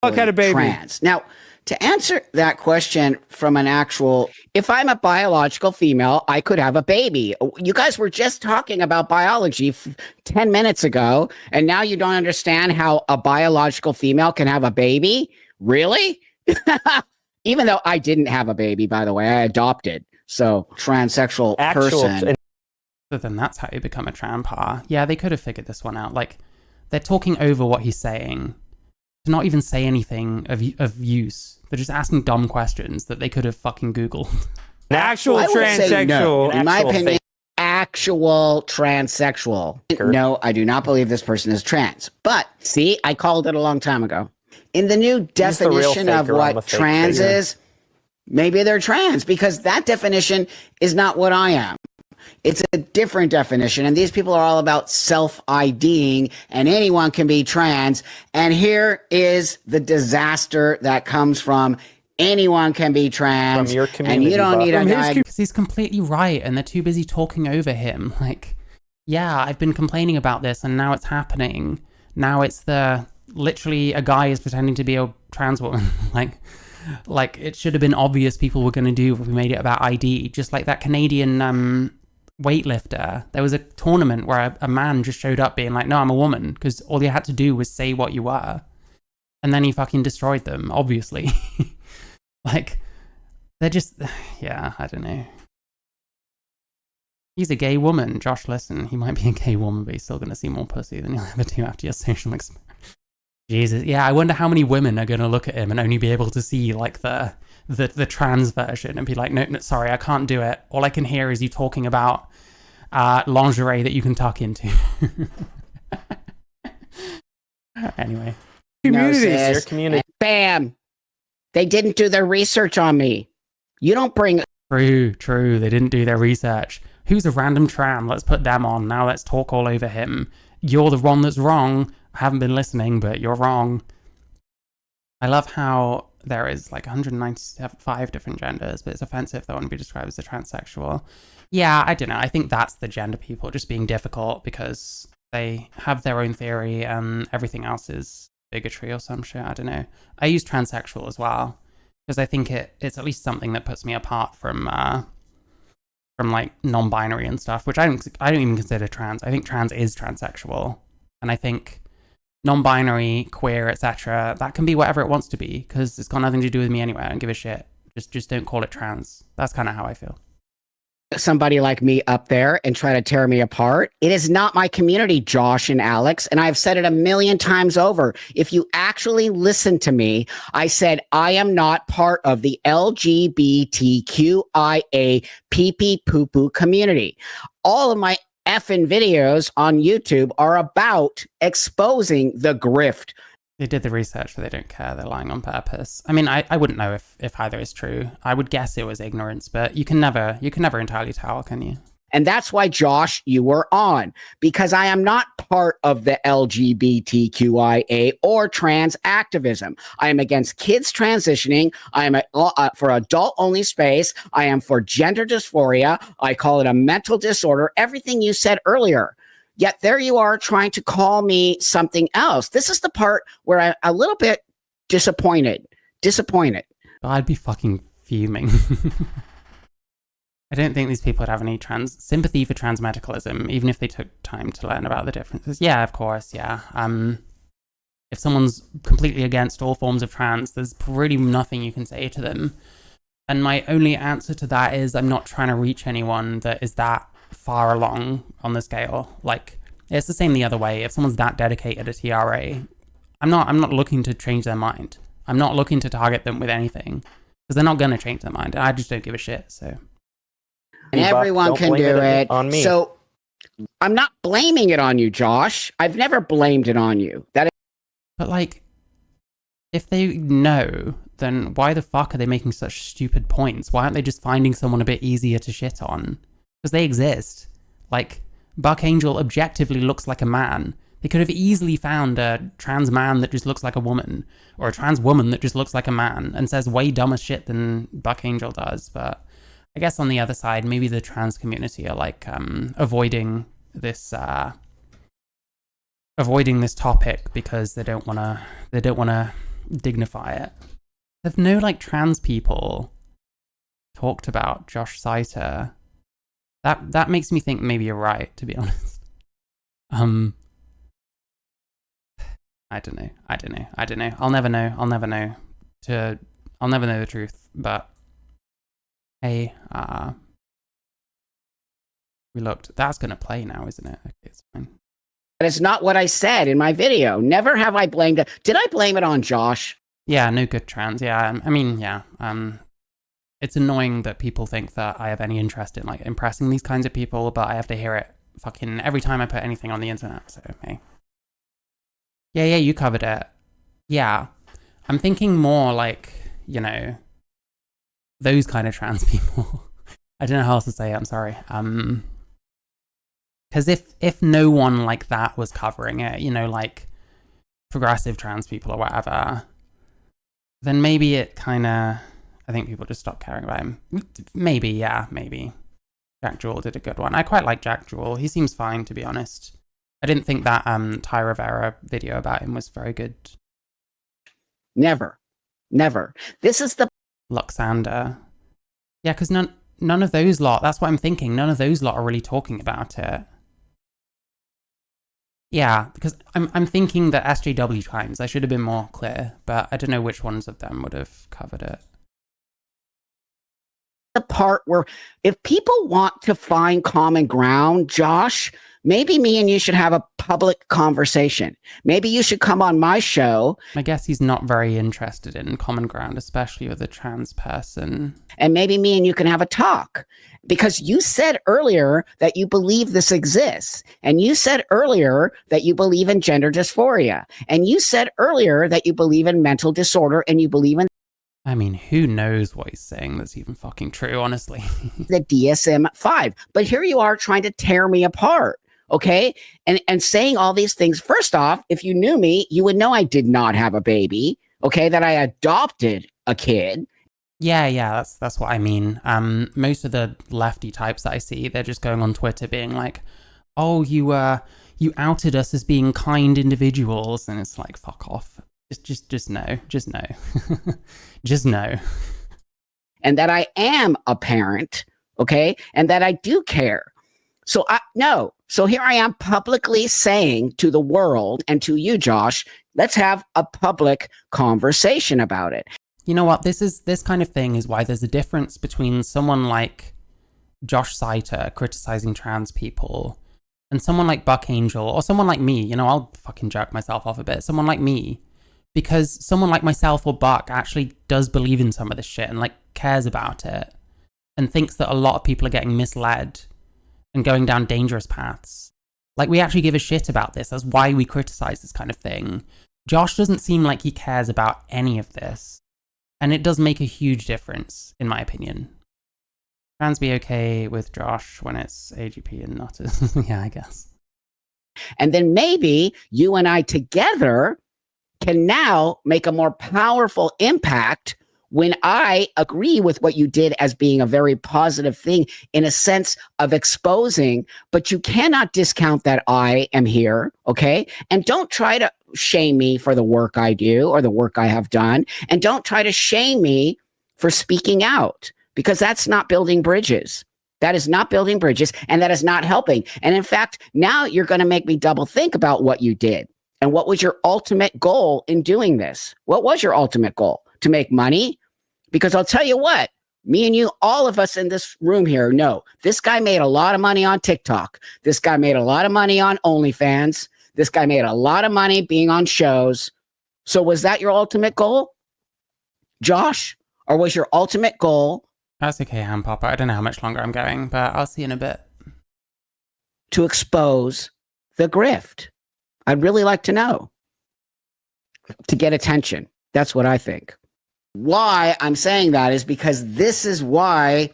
S3: Fuck had a baby.
S8: Trans. Now, to answer that question from an actual, if I'm a biological female, I could have a baby. You guys were just talking about biology 10 minutes ago, and now you don't understand how a biological female can have a baby? Really? Even though I didn't have a baby, by the way, I adopted. So, transsexual person.
S1: But then that's how you become a trampa. Yeah, they could have figured this one out. Like, they're talking over what he's saying to not even say anything of use. They're just asking dumb questions that they could have fucking Googled.
S3: An actual transsexual.
S8: No. In my opinion, actual transsexual. No, I do not believe this person is trans. But, see, I called it a long time ago. In the new definition of what trans is, maybe they're trans, because that definition is not what I am. It's a different definition, and these people are all about self-IDing, and anyone can be trans. And here is the disaster that comes from anyone can be trans,
S4: from your community,
S8: and you don't need a guy.
S1: Because he's completely right, and they're too busy talking over him. Like, yeah, I've been complaining about this, and now it's happening. Now it's literally a guy is pretending to be a trans woman. like it should have been obvious people were going to do if we made it about ID. Just like that Canadian weightlifter. There was a tournament where a man just showed up being like, no, I'm a woman, because all you had to do was say what you were. And then he fucking destroyed them, obviously. Like, they're just, yeah, I don't know. He's a gay woman. Josh, listen, he might be a gay woman, but he's still going to see more pussy than you'll ever do after your social experiment. Jesus, yeah, I wonder how many women are going to look at him and only be able to see, like, the trans version and be like, no, sorry, I can't do it. All I can hear is you talking about lingerie that you can tuck into. Anyway.
S4: Your community.
S8: Bam! They didn't do their research on me. You don't bring...
S1: True. They didn't do their research. Who's a random tram? Let's put them on. Now let's talk all over him. You're the one that's wrong. I haven't been listening, but you're wrong. I love how there is like 195 different genders, but it's offensive that one to be described as a transsexual. Yeah, I don't know. I think that's the gender people just being difficult because they have their own theory and everything else is bigotry or some shit. I don't know. I use transsexual as well because I think it's at least something that puts me apart from like non-binary and stuff, which I don't even consider trans. I think trans is transsexual, and I think non-binary, queer, etc. that can be whatever it wants to be because it's got nothing to do with me anyway. I don't give a shit. Just don't call it trans. That's kind of how I feel.
S8: Somebody like me up there and try to tear me apart. It is not my community, Josh and Alex. And I've said it a million times over. If you actually listen to me, I said I am not part of the LGBTQIA pee-pee poo-poo community. All of my effing videos on YouTube are about exposing the grift.
S1: They did the research, but they don't care. They're lying on purpose. I mean, I wouldn't know if either is true. I would guess it was ignorance, but you can never entirely tell, can you?
S8: And that's why, Josh, you were on, because I am not part of the LGBTQIA or trans activism. I am against kids transitioning. I am for adult-only space. I am for gender dysphoria. I call it a mental disorder. Everything you said earlier. Yet there you are trying to call me something else. This is the part where I'm a little bit disappointed.
S1: I'd be fucking fuming. I don't think these people would have any sympathy for trans medicalism, even if they took time to learn about the differences. Yeah, of course, yeah. If someone's completely against all forms of trans, there's pretty nothing you can say to them. And my only answer to that is I'm not trying to reach anyone that is that far along on the scale. Like, it's the same the other way. If someone's that dedicated to TRA, I'm not looking to change their mind. I'm not looking to target them with anything because they're not going to change their mind. I just don't give a shit. So,
S8: and everyone can do it.
S4: On me.
S8: So I'm not blaming it on you, Josh. I've never blamed it on you.
S1: But like, if they know, then why the fuck are they making such stupid points? Why aren't they just finding someone a bit easier to shit on? Because they exist. Like, Buck Angel objectively looks like a man. They could have easily found a trans man that just looks like a woman, or a trans woman that just looks like a man and says way dumber shit than Buck Angel does. But I guess on the other side, maybe the trans community are like avoiding this topic because they don't want to dignify it. Have no like trans people talked about Josh Seiter? That makes me think maybe you're right, to be honest. I don't know. I'll never know the truth, but hey, we looked. That's gonna play now, isn't it? Okay, it's fine.
S8: That is not what I said in my video. Never have I blamed it. Did I blame it on Josh?
S1: Yeah, no good trans. Yeah, I mean, yeah. It's annoying that people think that I have any interest in like impressing these kinds of people, but I have to hear it fucking every time I put anything on the internet. So hey, yeah, you covered it. Yeah, I'm thinking more like, you know, those kind of trans people. I don't know how else to say it. I'm sorry. Because if no one like that was covering it, you know, like progressive trans people or whatever, then maybe it kind of, I think people just stopped caring about him. Maybe, yeah, maybe. Jack Jewell did a good one. I quite like Jack Jewell. He seems fine, to be honest. I didn't think that Ty Rivera video about him was very good.
S8: Never. This is the
S1: Luxander. Yeah, because none of those lot, that's what I'm thinking, none of those lot are really talking about it. Yeah, because I'm thinking that SJW times, I should have been more clear, but I don't know which ones of them would have covered it.
S8: The part where if people want to find common ground, Josh, maybe me and you should have a public conversation. Maybe you should come on my show.
S1: I guess he's not very interested in common ground, especially with a trans person.
S8: And maybe me and you can have a talk. Because you said earlier that you believe this exists. And you said earlier that you believe in gender dysphoria. And you said earlier that you believe in mental disorder and you believe in
S1: I mean, who knows what he's saying that's even fucking true, honestly.
S8: the DSM-5. But here you are trying to tear me apart, okay? And saying all these things. First off, if you knew me, you would know I did not have a baby, okay, that I adopted a kid.
S1: Yeah, that's what I mean. Most of the lefty types that I see, they're just going on Twitter being like, "Oh, you outed us as being kind individuals," and it's like, fuck off. Just no, just no, just no.
S8: And that I am a parent, okay, and that I do care. So So here I am publicly saying to the world and to you, Josh, let's have a public conversation about it.
S1: You know what? This kind of thing is why there's a difference between someone like Josh Seiter criticizing trans people and someone like Buck Angel or someone like me. You know, I'll fucking jerk myself off a bit. Someone like me, because someone like myself or Buck actually does believe in some of this shit and like cares about it and thinks that a lot of people are getting misled and going down dangerous paths. Like, we actually give a shit about this. That's why we criticize this kind of thing. Josh doesn't seem like he cares about any of this. And it does make a huge difference, in my opinion. Fans be okay with Josh when it's AGP and not as... yeah, I guess.
S8: And then maybe you and I together can now make a more powerful impact when I agree with what you did as being a very positive thing in a sense of exposing, but you cannot discount that I am here, okay? And don't try to shame me for the work I do or the work I have done. And don't try to shame me for speaking out, because that's not building bridges. That is not building bridges, and that is not helping. And in fact, now you're going to make me double think about what you did. And what was your ultimate goal in doing this? What was your ultimate goal? To make money? Because I'll tell you what, me and you, all of us in this room here know this guy made a lot of money on TikTok. This guy made a lot of money on OnlyFans. This guy made a lot of money being on shows. So was that your ultimate goal, Josh? Or was your ultimate goal...
S1: That's okay, Ham Popper. I don't know how much longer I'm going, but I'll see you in a bit.
S8: ...to expose the grift? I'd really like to know. To get attention. That's what I think. Why I'm saying that is because this is why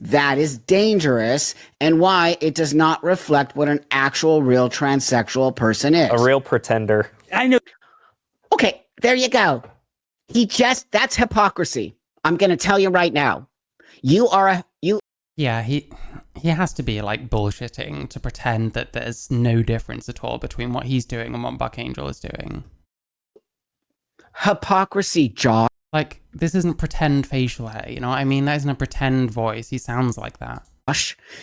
S8: that is dangerous and why it does not reflect what an actual real transsexual person is.
S4: A real pretender.
S3: I know.
S8: Okay, there you go. That's hypocrisy. I'm going to tell you right now.
S1: Yeah, he has to be like bullshitting to pretend that there's no difference at all between what he's doing and what Buck Angel is doing.
S8: Hypocrisy, Josh.
S1: Like, this isn't pretend facial hair, you know what I mean? That isn't a pretend voice. He sounds like that.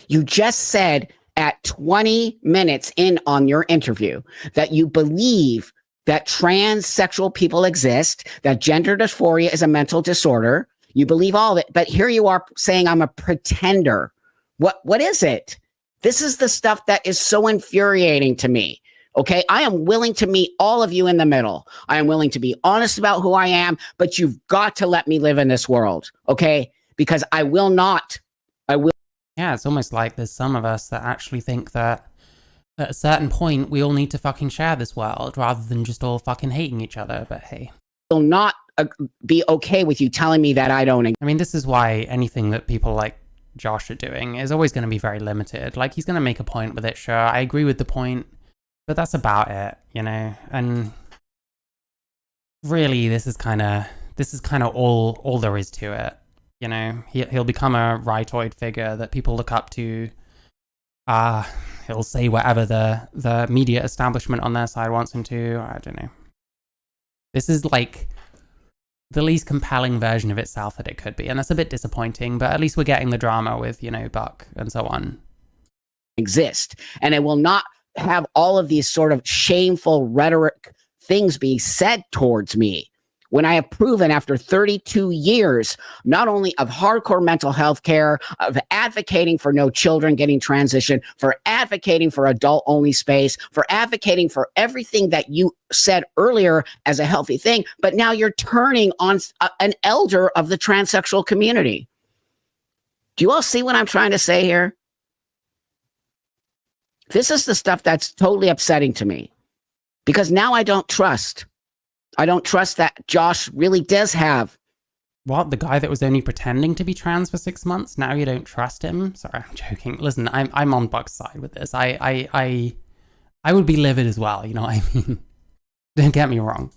S8: You just said at 20 minutes in on your interview that you believe that transsexual people exist, that gender dysphoria is a mental disorder. You believe all of it, but here you are saying I'm a pretender. What is it? This is the stuff that is so infuriating to me. Okay, I am willing to meet all of you in the middle. I am willing to be honest about who I am, but you've got to let me live in this world, okay? Because I will not.
S1: Yeah, it's almost like there's some of us that actually think that at a certain point we all need to fucking share this world rather than just all fucking hating each other, but hey.
S8: Will not be okay with you telling me that I don't.
S1: I mean, this is why anything that people like Josh are doing is always going to be very limited. Like, he's going to make a point with it, sure. I agree with the point. But that's about it, you know? And really, this is kind of all there is to it, you know? He'll become a rightoid figure that people look up to. He'll say whatever the media establishment on their side wants him to. I don't know. This is like the least compelling version of itself that it could be. And that's a bit disappointing, but at least we're getting the drama with, you know, Buck and so on.
S8: Exist. And it will not have all of these sort of shameful rhetoric things being said towards me when I have proven after 32 years, not only of hardcore mental health care, of advocating for no children getting transitioned, for advocating for adult only space, for advocating for everything that you said earlier as a healthy thing, but now you're turning on an elder of the transsexual community. Do you all see what I'm trying to say here? This is the stuff that's totally upsetting to me, because now I don't trust that Josh really does have.
S1: What? The guy that was only pretending to be trans for 6 months? Now you don't trust him? Sorry, I'm joking. Listen, I'm on Buck's side with this. I would be livid as well, you know what I mean? Don't get me wrong.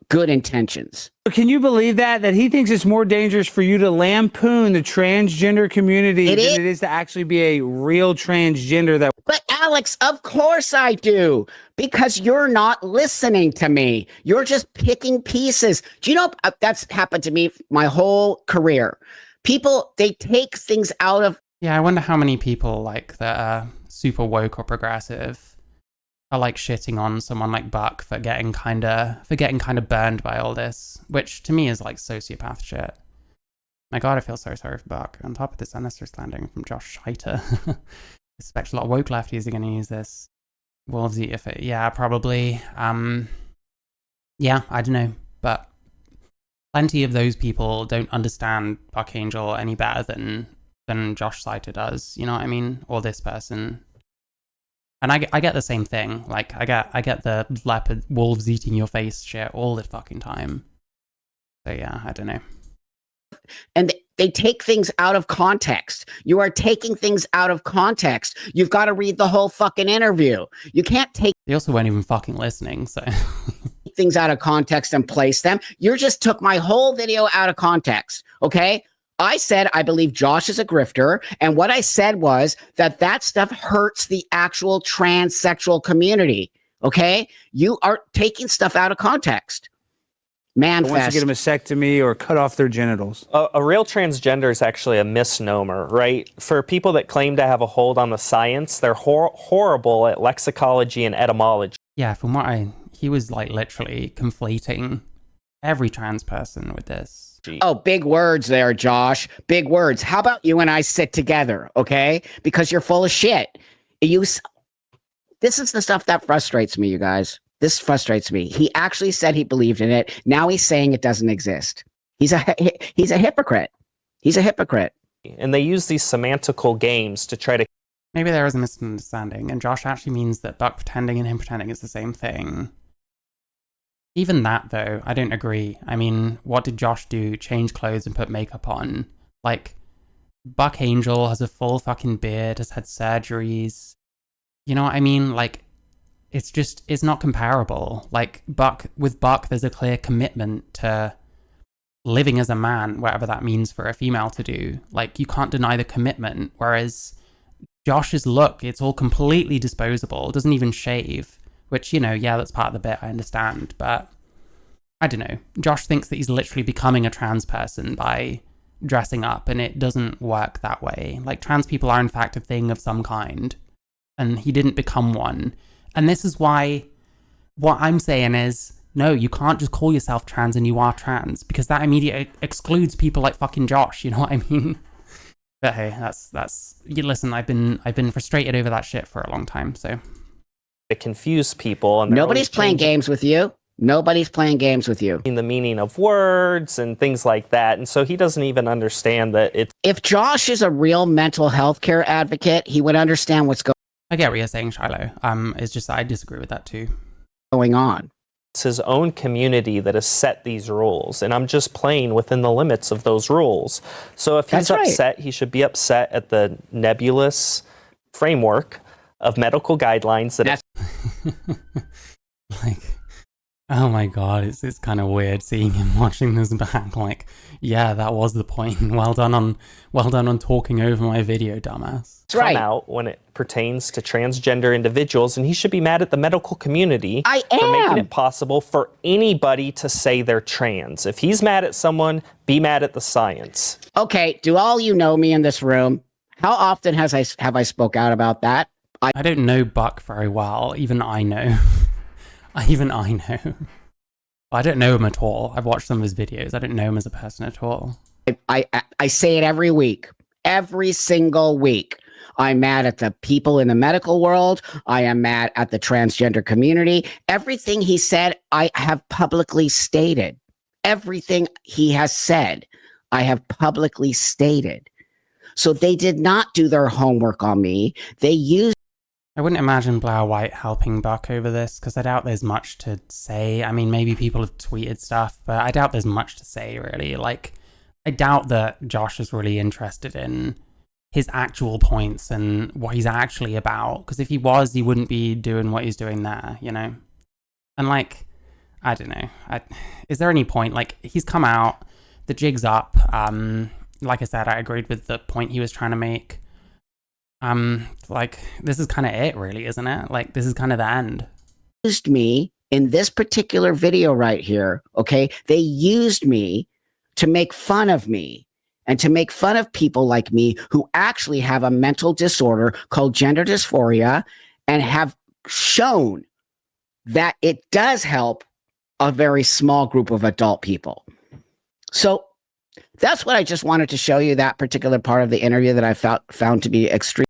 S8: good intentions.
S3: Can you believe that he thinks it's more dangerous for you to lampoon the transgender community than it is to actually be a real transgender?
S8: But Alex, of course I do, because you're not listening to me. You're just picking pieces. Do you know that's happened to me my whole career? People, they take things out of.
S1: Yeah, I wonder how many people like that are super woke or progressive are like shitting on someone like Buck for getting kind of burned by all this, which to me is like sociopath shit. My God, I feel so sorry for Buck. On top of this unnecessary slandering from Josh Seiter. I expect a lot of woke lefties are going to use this. Wolves eat if it, yeah, probably. Yeah, I don't know, but plenty of those people don't understand Buck Angel any better than Josh Seiter does. You know what I mean? Or this person. And I get the same thing. Like I get the leopard wolves eating your face shit all the fucking time. So yeah, I don't know.
S8: And they take things out of context. You are taking things out of context. You've got to read the whole fucking interview. You can't take.
S1: They also weren't even fucking listening, so.
S8: Things out of context and place them. You just took my whole video out of context, okay? I said I believe Josh is a grifter, and what I said was that stuff hurts the actual transsexual community, okay? You are taking stuff out of context.
S3: Wants to get a mastectomy or cut off their genitals.
S4: A real transgender is actually a misnomer, right? For people that claim to have a hold on the science, they're horrible at lexicology and etymology.
S1: Yeah, from what he was like literally conflating every trans person with this.
S8: Oh, big words there, Josh. Big words. How about you and I sit together, okay? Because you're full of shit. This is the stuff that frustrates me, you guys. This frustrates me. He actually said he believed in it. Now he's saying it doesn't exist. He's a hypocrite. He's a hypocrite.
S4: And they use these semantical games to try to.
S1: Maybe there is a misunderstanding, and Josh actually means that Buck pretending and him pretending is the same thing. Even that, though, I don't agree. I mean, what did Josh do? Change clothes and put makeup on? Like, Buck Angel has a full fucking beard, has had surgeries. You know what I mean? Like, it's not comparable. Like, with Buck, there's a clear commitment to living as a man, whatever that means for a female to do. Like, you can't deny the commitment, whereas Josh's look, it's all completely disposable, doesn't even shave, which, you know, yeah, that's part of the bit, I understand, but I don't know. Josh thinks that he's literally becoming a trans person by dressing up, and it doesn't work that way. Like, trans people are in fact a thing of some kind, and he didn't become one. And this is why what I'm saying is, no, you can't just call yourself trans and you are trans, because that immediately excludes people like fucking Josh, you know what I mean? But hey, that's you listen, I've been frustrated over that shit for a long time, so.
S4: To confuse people. And
S8: nobody's playing games with you. Nobody's playing games with you.
S4: The meaning of words and things like that. And so he doesn't even understand that it's.
S8: If Josh is a real mental health care advocate, he would understand what's
S1: I get what you're saying, Shiloh. It's just that I disagree with that too.
S8: going on.
S4: It's his own community that has set these rules, and I'm just playing within the limits of those rules. So if he's upset, he should be upset at the nebulous framework of medical guidelines that.
S1: Like, oh my God, it's kind of weird seeing him watching this back. Like, yeah, that was the point. Well done on talking over my video, dumbass.
S8: That's right.
S4: Come out when it pertains to transgender individuals, and he should be mad at the medical community for making it possible for anybody to say they're trans. If he's mad at someone, be mad at the science.
S8: Okay, do all you know me in this room? How often have I spoke out about that?
S1: I don't know Buck very well. Even I know. Even I know. I don't know him at all. I've watched some of his videos. I don't know him as a person at all.
S8: I say it every week. Every single week. I'm mad at the people in the medical world. I am mad at the transgender community. Everything he said, I have publicly stated. Everything he has said, I have publicly stated. So they did not do their homework on me. They used.
S1: I wouldn't imagine Blair White helping Buck over this, because I doubt there's much to say. I mean, maybe people have tweeted stuff, but I doubt there's much to say, really. Like, I doubt that Josh is really interested in his actual points and what he's actually about, because if he was, he wouldn't be doing what he's doing there, you know? And, like, I don't know. Is there any point? Like, he's come out, the jig's up. Like I said, I agreed with the point he was trying to make. Like, this is kind of it, really, isn't it? Like, this is kind of the end.
S8: Used me in this particular video right here, okay? They used me to make fun of me and to make fun of people like me who actually have a mental disorder called gender dysphoria and have shown that it does help a very small group of adult people. So that's what I just wanted to show you, that particular part of the interview that I found to be extreme.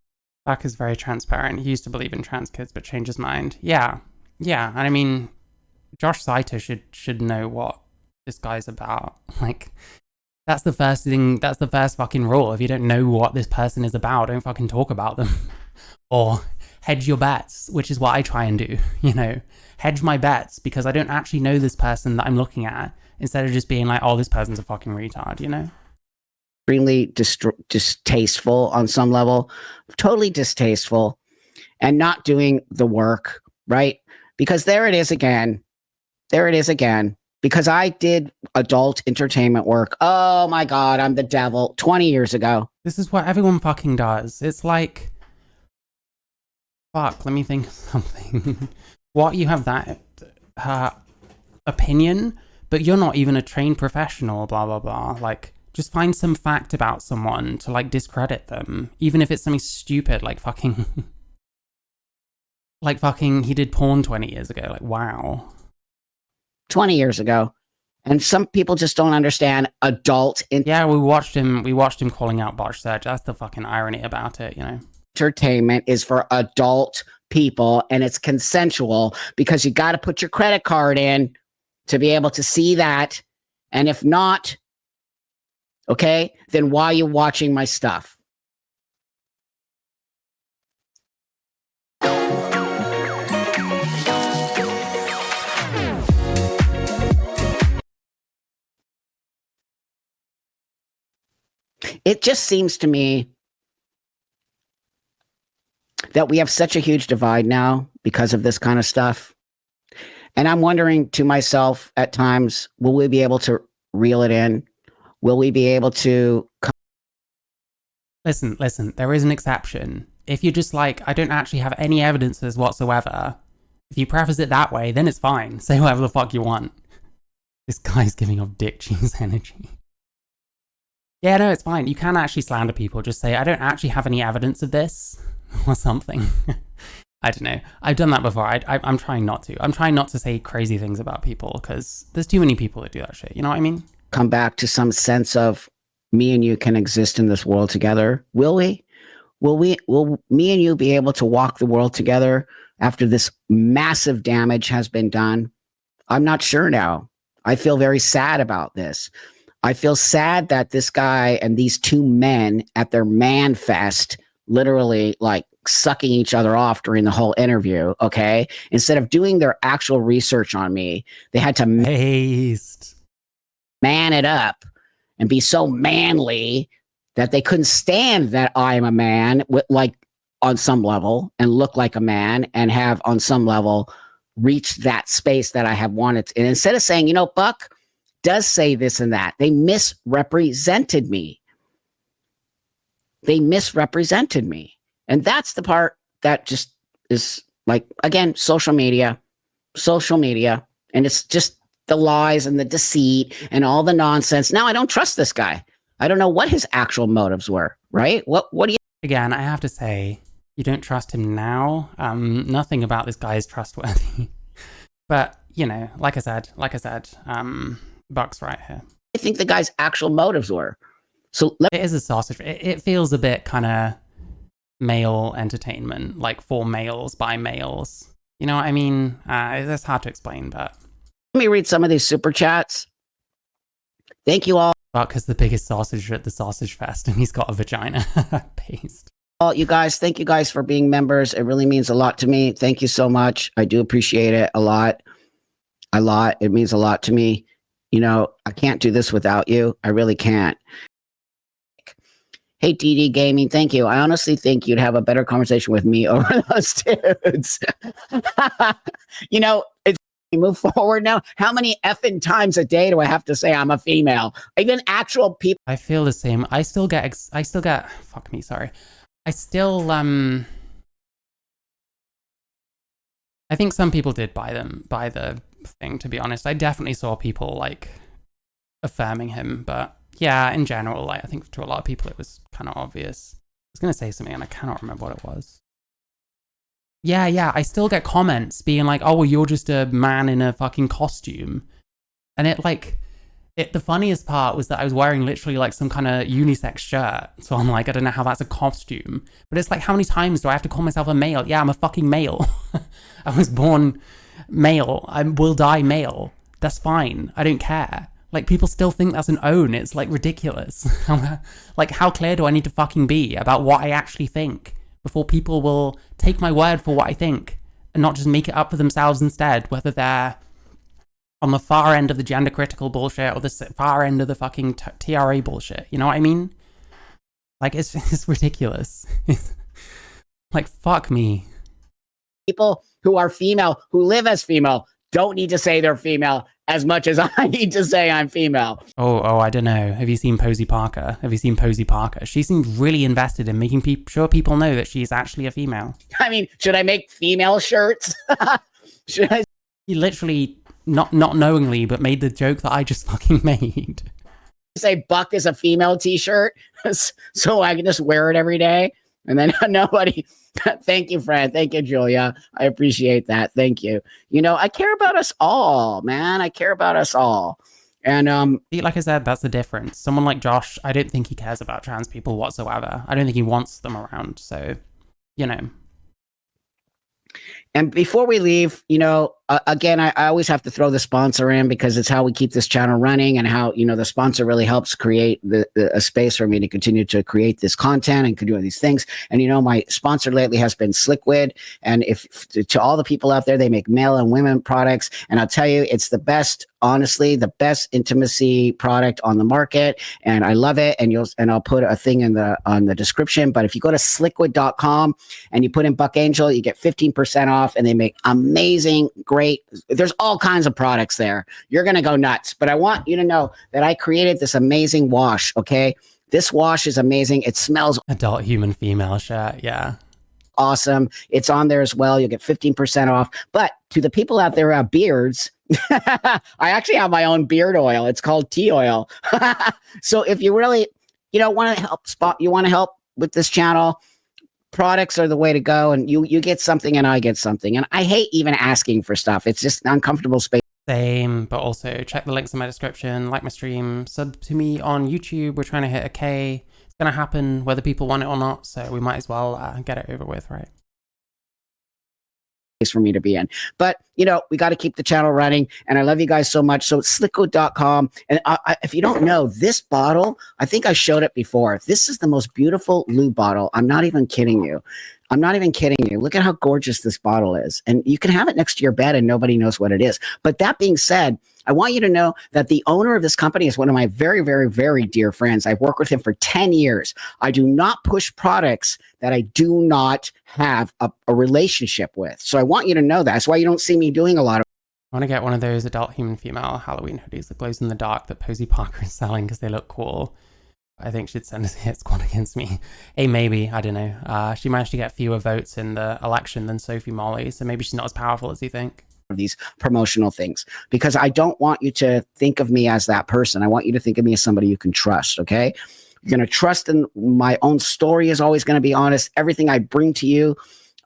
S1: Buck is very transparent. He used to believe in trans kids, but changed his mind. Yeah. And I mean, Josh Seiter should know what this guy's about. Like, that's the first thing, that's the first fucking rule. If you don't know what this person is about, don't fucking talk about them. Or hedge your bets, which is what I try and do, you know? Hedge my bets because I don't actually know this person that I'm looking at, instead of just being like, oh, this person's a fucking retard, you know?
S8: Extremely distasteful on some level, totally distasteful, and not doing the work, right? Because there it is again. Because I did adult entertainment work. Oh my God, I'm the devil 20 years ago.
S1: This is what everyone fucking does. It's like, fuck, let me think of something. What, you have that opinion, but you're not even a trained professional, blah, blah, blah. Like, just find some fact about someone to, like, discredit them. Even if it's something stupid, like fucking... like fucking, he did porn 20 years ago. Like, wow.
S8: 20 years ago. And some people just don't understand adult...
S1: Yeah, we watched him calling out botch search. That's the fucking irony about it, you know?
S8: Entertainment is for adult people, and it's consensual because you got to put your credit card in to be able to see that. And if not, okay, then why are you watching my stuff? It just seems to me that we have such a huge divide now because of this kind of stuff. And I'm wondering to myself at times, will we be able to reel it in? Will we be able to...
S1: Listen, there is an exception. If you're just like, I don't actually have any evidences whatsoever, if you preface it that way, then it's fine. Say whatever the fuck you want. This guy's giving off dick cheese energy. Yeah, no, it's fine. You can actually slander people. Just say, I don't actually have any evidence of this, or something. I don't know. I've done that before. I'm trying not to. I'm trying not to say crazy things about people, because there's too many people that do that shit. You know what I mean?
S8: Come back to some sense of me and you can exist in this world together. Will we? Will me and you be able to walk the world together after this massive damage has been done? I'm not sure now. I feel very sad about this. I feel sad that this guy and these two men at their man fest literally like sucking each other off during the whole interview, okay? Instead of doing their actual research on me, they had to man it up and be so manly that they couldn't stand that I am a man, like on some level, and look like a man and have on some level reached that space that I have wanted. And instead of saying, you know, Buck does say this and that, they misrepresented me. They misrepresented me. And that's the part that just is like, again, social media. And it's just the lies and the deceit and all the nonsense. Now I don't trust this guy. I don't know what his actual motives were, right? What do you...
S1: Again, I have to say, you don't trust him now. Nothing about this guy is trustworthy. But, you know, like I said, Buck's right here.
S8: I think the guy's actual motives were. So
S1: it is a sausage. It feels a bit kind of male entertainment, like for males by males. You know what I mean? That's hard to explain, but...
S8: Let me read some of these super chats. Thank you all.
S1: Buck is the biggest sausage at the sausage fest, and he's got a vagina. Paste.
S8: All you guys, thank you guys for being members. It really means a lot to me. Thank you so much. I do appreciate it a lot. It means a lot to me. You know, I can't do this without you. I really can't. Hey, DD Gaming, thank you. I honestly think you'd have a better conversation with me over those dudes. You know, it's move forward now. How many effing times a day do I have to say I'm a female? Even actual people.
S1: I feel the same. I still get, fuck me, sorry. I still, I think some people did buy the thing, to be honest. I definitely saw people like affirming him, but yeah, in general, like, I think to a lot of people it was kind of obvious. I was going to say something and I cannot remember what it was. Yeah, I still get comments being like, oh, well, you're just a man in a fucking costume. And the funniest part was that I was wearing literally like some kind of unisex shirt. So I'm like, I don't know how that's a costume. But it's like, how many times do I have to call myself a male? Yeah, I'm a fucking male. I was born male. I will die male. That's fine. I don't care. Like, people still think that's an own. It's like ridiculous. Like, how clear do I need to fucking be about what I actually think before people will take my word for what I think and not just make it up for themselves instead, whether they're on the far end of the gender critical bullshit or the far end of the fucking TRA bullshit. You know what I mean? Like, it's ridiculous. Like, fuck me.
S8: People who are female, who live as female, don't need to say they're female as much as I need to say I'm female.
S1: Oh, I don't know. Have you seen Posey Parker? She seems really invested in making sure people know that she's actually a female.
S8: I mean, should I make female shirts? Should I?
S1: He literally, not knowingly, but made the joke that I just fucking made.
S8: Say Buck is a female t-shirt so I can just wear it every day? And then nobody... Thank you, Fran. Thank you, Julia. I appreciate that. Thank you. You know, I care about us all, man. I care about us all. And
S1: like I said, that's the difference. Someone like Josh, I don't think he cares about trans people whatsoever. I don't think he wants them around. So, you know.
S8: And before we leave, you know, again, I always have to throw the sponsor in because it's how we keep this channel running and how, you know, the sponsor really helps create a space for me to continue to create this content and do these things. And, you know, my sponsor lately has been Sliquid. And to all the people out there, they make male and women products. And I'll tell you, it's the best, honestly, the best intimacy product on the market. And I love it. And I'll put a thing on the description. But if you go to sliquid.com and you put in Buck Angel, you get 15% off, and they make amazing, great. There's all kinds of products there. You're going to go nuts. But I want you to know that I created this amazing wash. Okay. This wash is amazing. It smells
S1: adult human female shirt. Yeah.
S8: Awesome. It's on there as well. You'll get 15% off. But to the people out there who have beards, I actually have my own beard oil. It's called tea oil. So if you really, you know, want to help with this channel, products are the way to go. And you get something and I get something. And I hate even asking for stuff. It's just an uncomfortable space.
S1: Same, but also check the links in my description, like my stream, sub to me on YouTube. We're trying to hit a K. It's going to happen whether people want it or not. So we might as well get it over with, right?
S8: For me to be in. But, you know, we got to keep the channel running. And I love you guys so much. So sliquid.com. And if you don't know, this bottle, I think I showed it before. This is the most beautiful lube bottle. I'm not even kidding you. I'm not even kidding you. Look at how gorgeous this bottle is. And you can have it next to your bed and nobody knows what it is. But that being said, I want you to know that the owner of this company is one of my very, very, very dear friends. I've worked with him for 10 years. I do not push products that I do not have a relationship with. So I want you to know that. That's why you don't see me doing a lot of.
S1: I want to get one of those adult human female Halloween hoodies that glows in the dark that Posey Parker is selling because they look cool. I think she'd send us a hit squad against me. Hey, maybe. I don't know. She managed to get fewer votes in the election than Sophie Molly, so maybe she's not as powerful as you think.
S8: These promotional things, because I don't want you to think of me as that person. I want you to think of me as somebody you can trust. Okay. You're going to trust in my own story is always going to be honest. Everything I bring to you,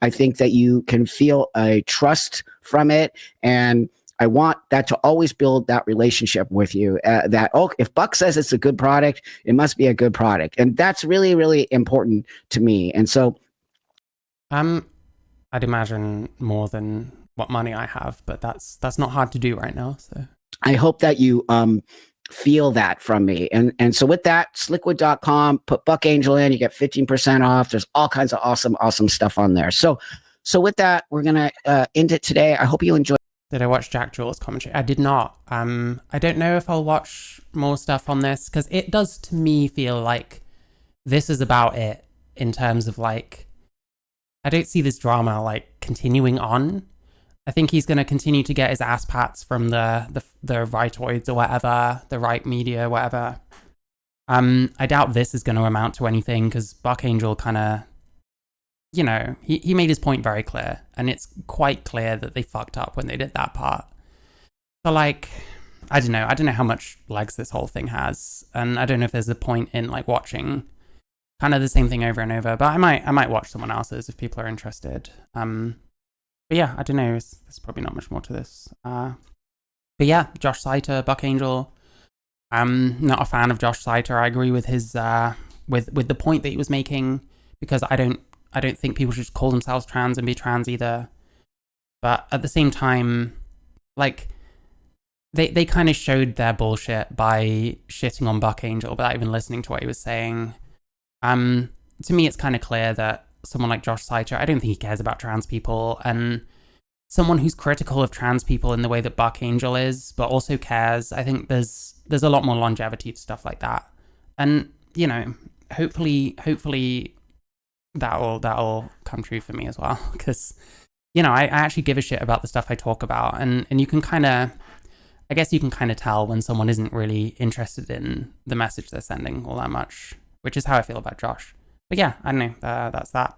S8: I think that you can feel a trust from it. And I want that to always build that relationship with you, that, oh, if Buck says it's a good product, it must be a good product. And that's really, really important to me. And so,
S1: I'd imagine more than what money I have, but that's not hard to do right now. So
S8: I hope that you feel that from me. And so with that, sliquid.com, put Buck Angel in, you get 15% off. There's all kinds of awesome stuff on there. So with that, we're gonna end it today. I hope you enjoy.
S1: Did I watch Jack Jewel's commentary? I did not. I don't know if I'll watch more stuff on this because it does to me feel like this is about it in terms of like, I don't see this drama like continuing on. I think he's going to continue to get his ass pats from the rightoids or whatever, the right media, whatever. I doubt this is going to amount to anything because Buck Angel kind of, you know, he made his point very clear, and it's quite clear that they fucked up when they did that part. So like, I don't know how much legs this whole thing has, and I don't know if there's a point in like watching kind of the same thing over and over, but I might watch someone else's if people are interested. But yeah, I don't know, there's probably not much more to this. But yeah, Josh Seiter, Buck Angel. I'm not a fan of Josh Seiter. I agree with his with the point that he was making, because I don't think people should just call themselves trans and be trans either. But at the same time, like, they kind of showed their bullshit by shitting on Buck Angel without even listening to what he was saying. To me, it's kind of clear that someone like Josh Seiter, I don't think he cares about trans people, and someone who's critical of trans people in the way that Buck Angel is, but also cares, I think there's a lot more longevity to stuff like that. And, you know, hopefully that'll come true for me as well, because, you know, I actually give a shit about the stuff I talk about, and you can kind of, I guess you can kind of tell when someone isn't really interested in the message they're sending all that much, which is how I feel about Josh. But yeah, I don't know, that's that.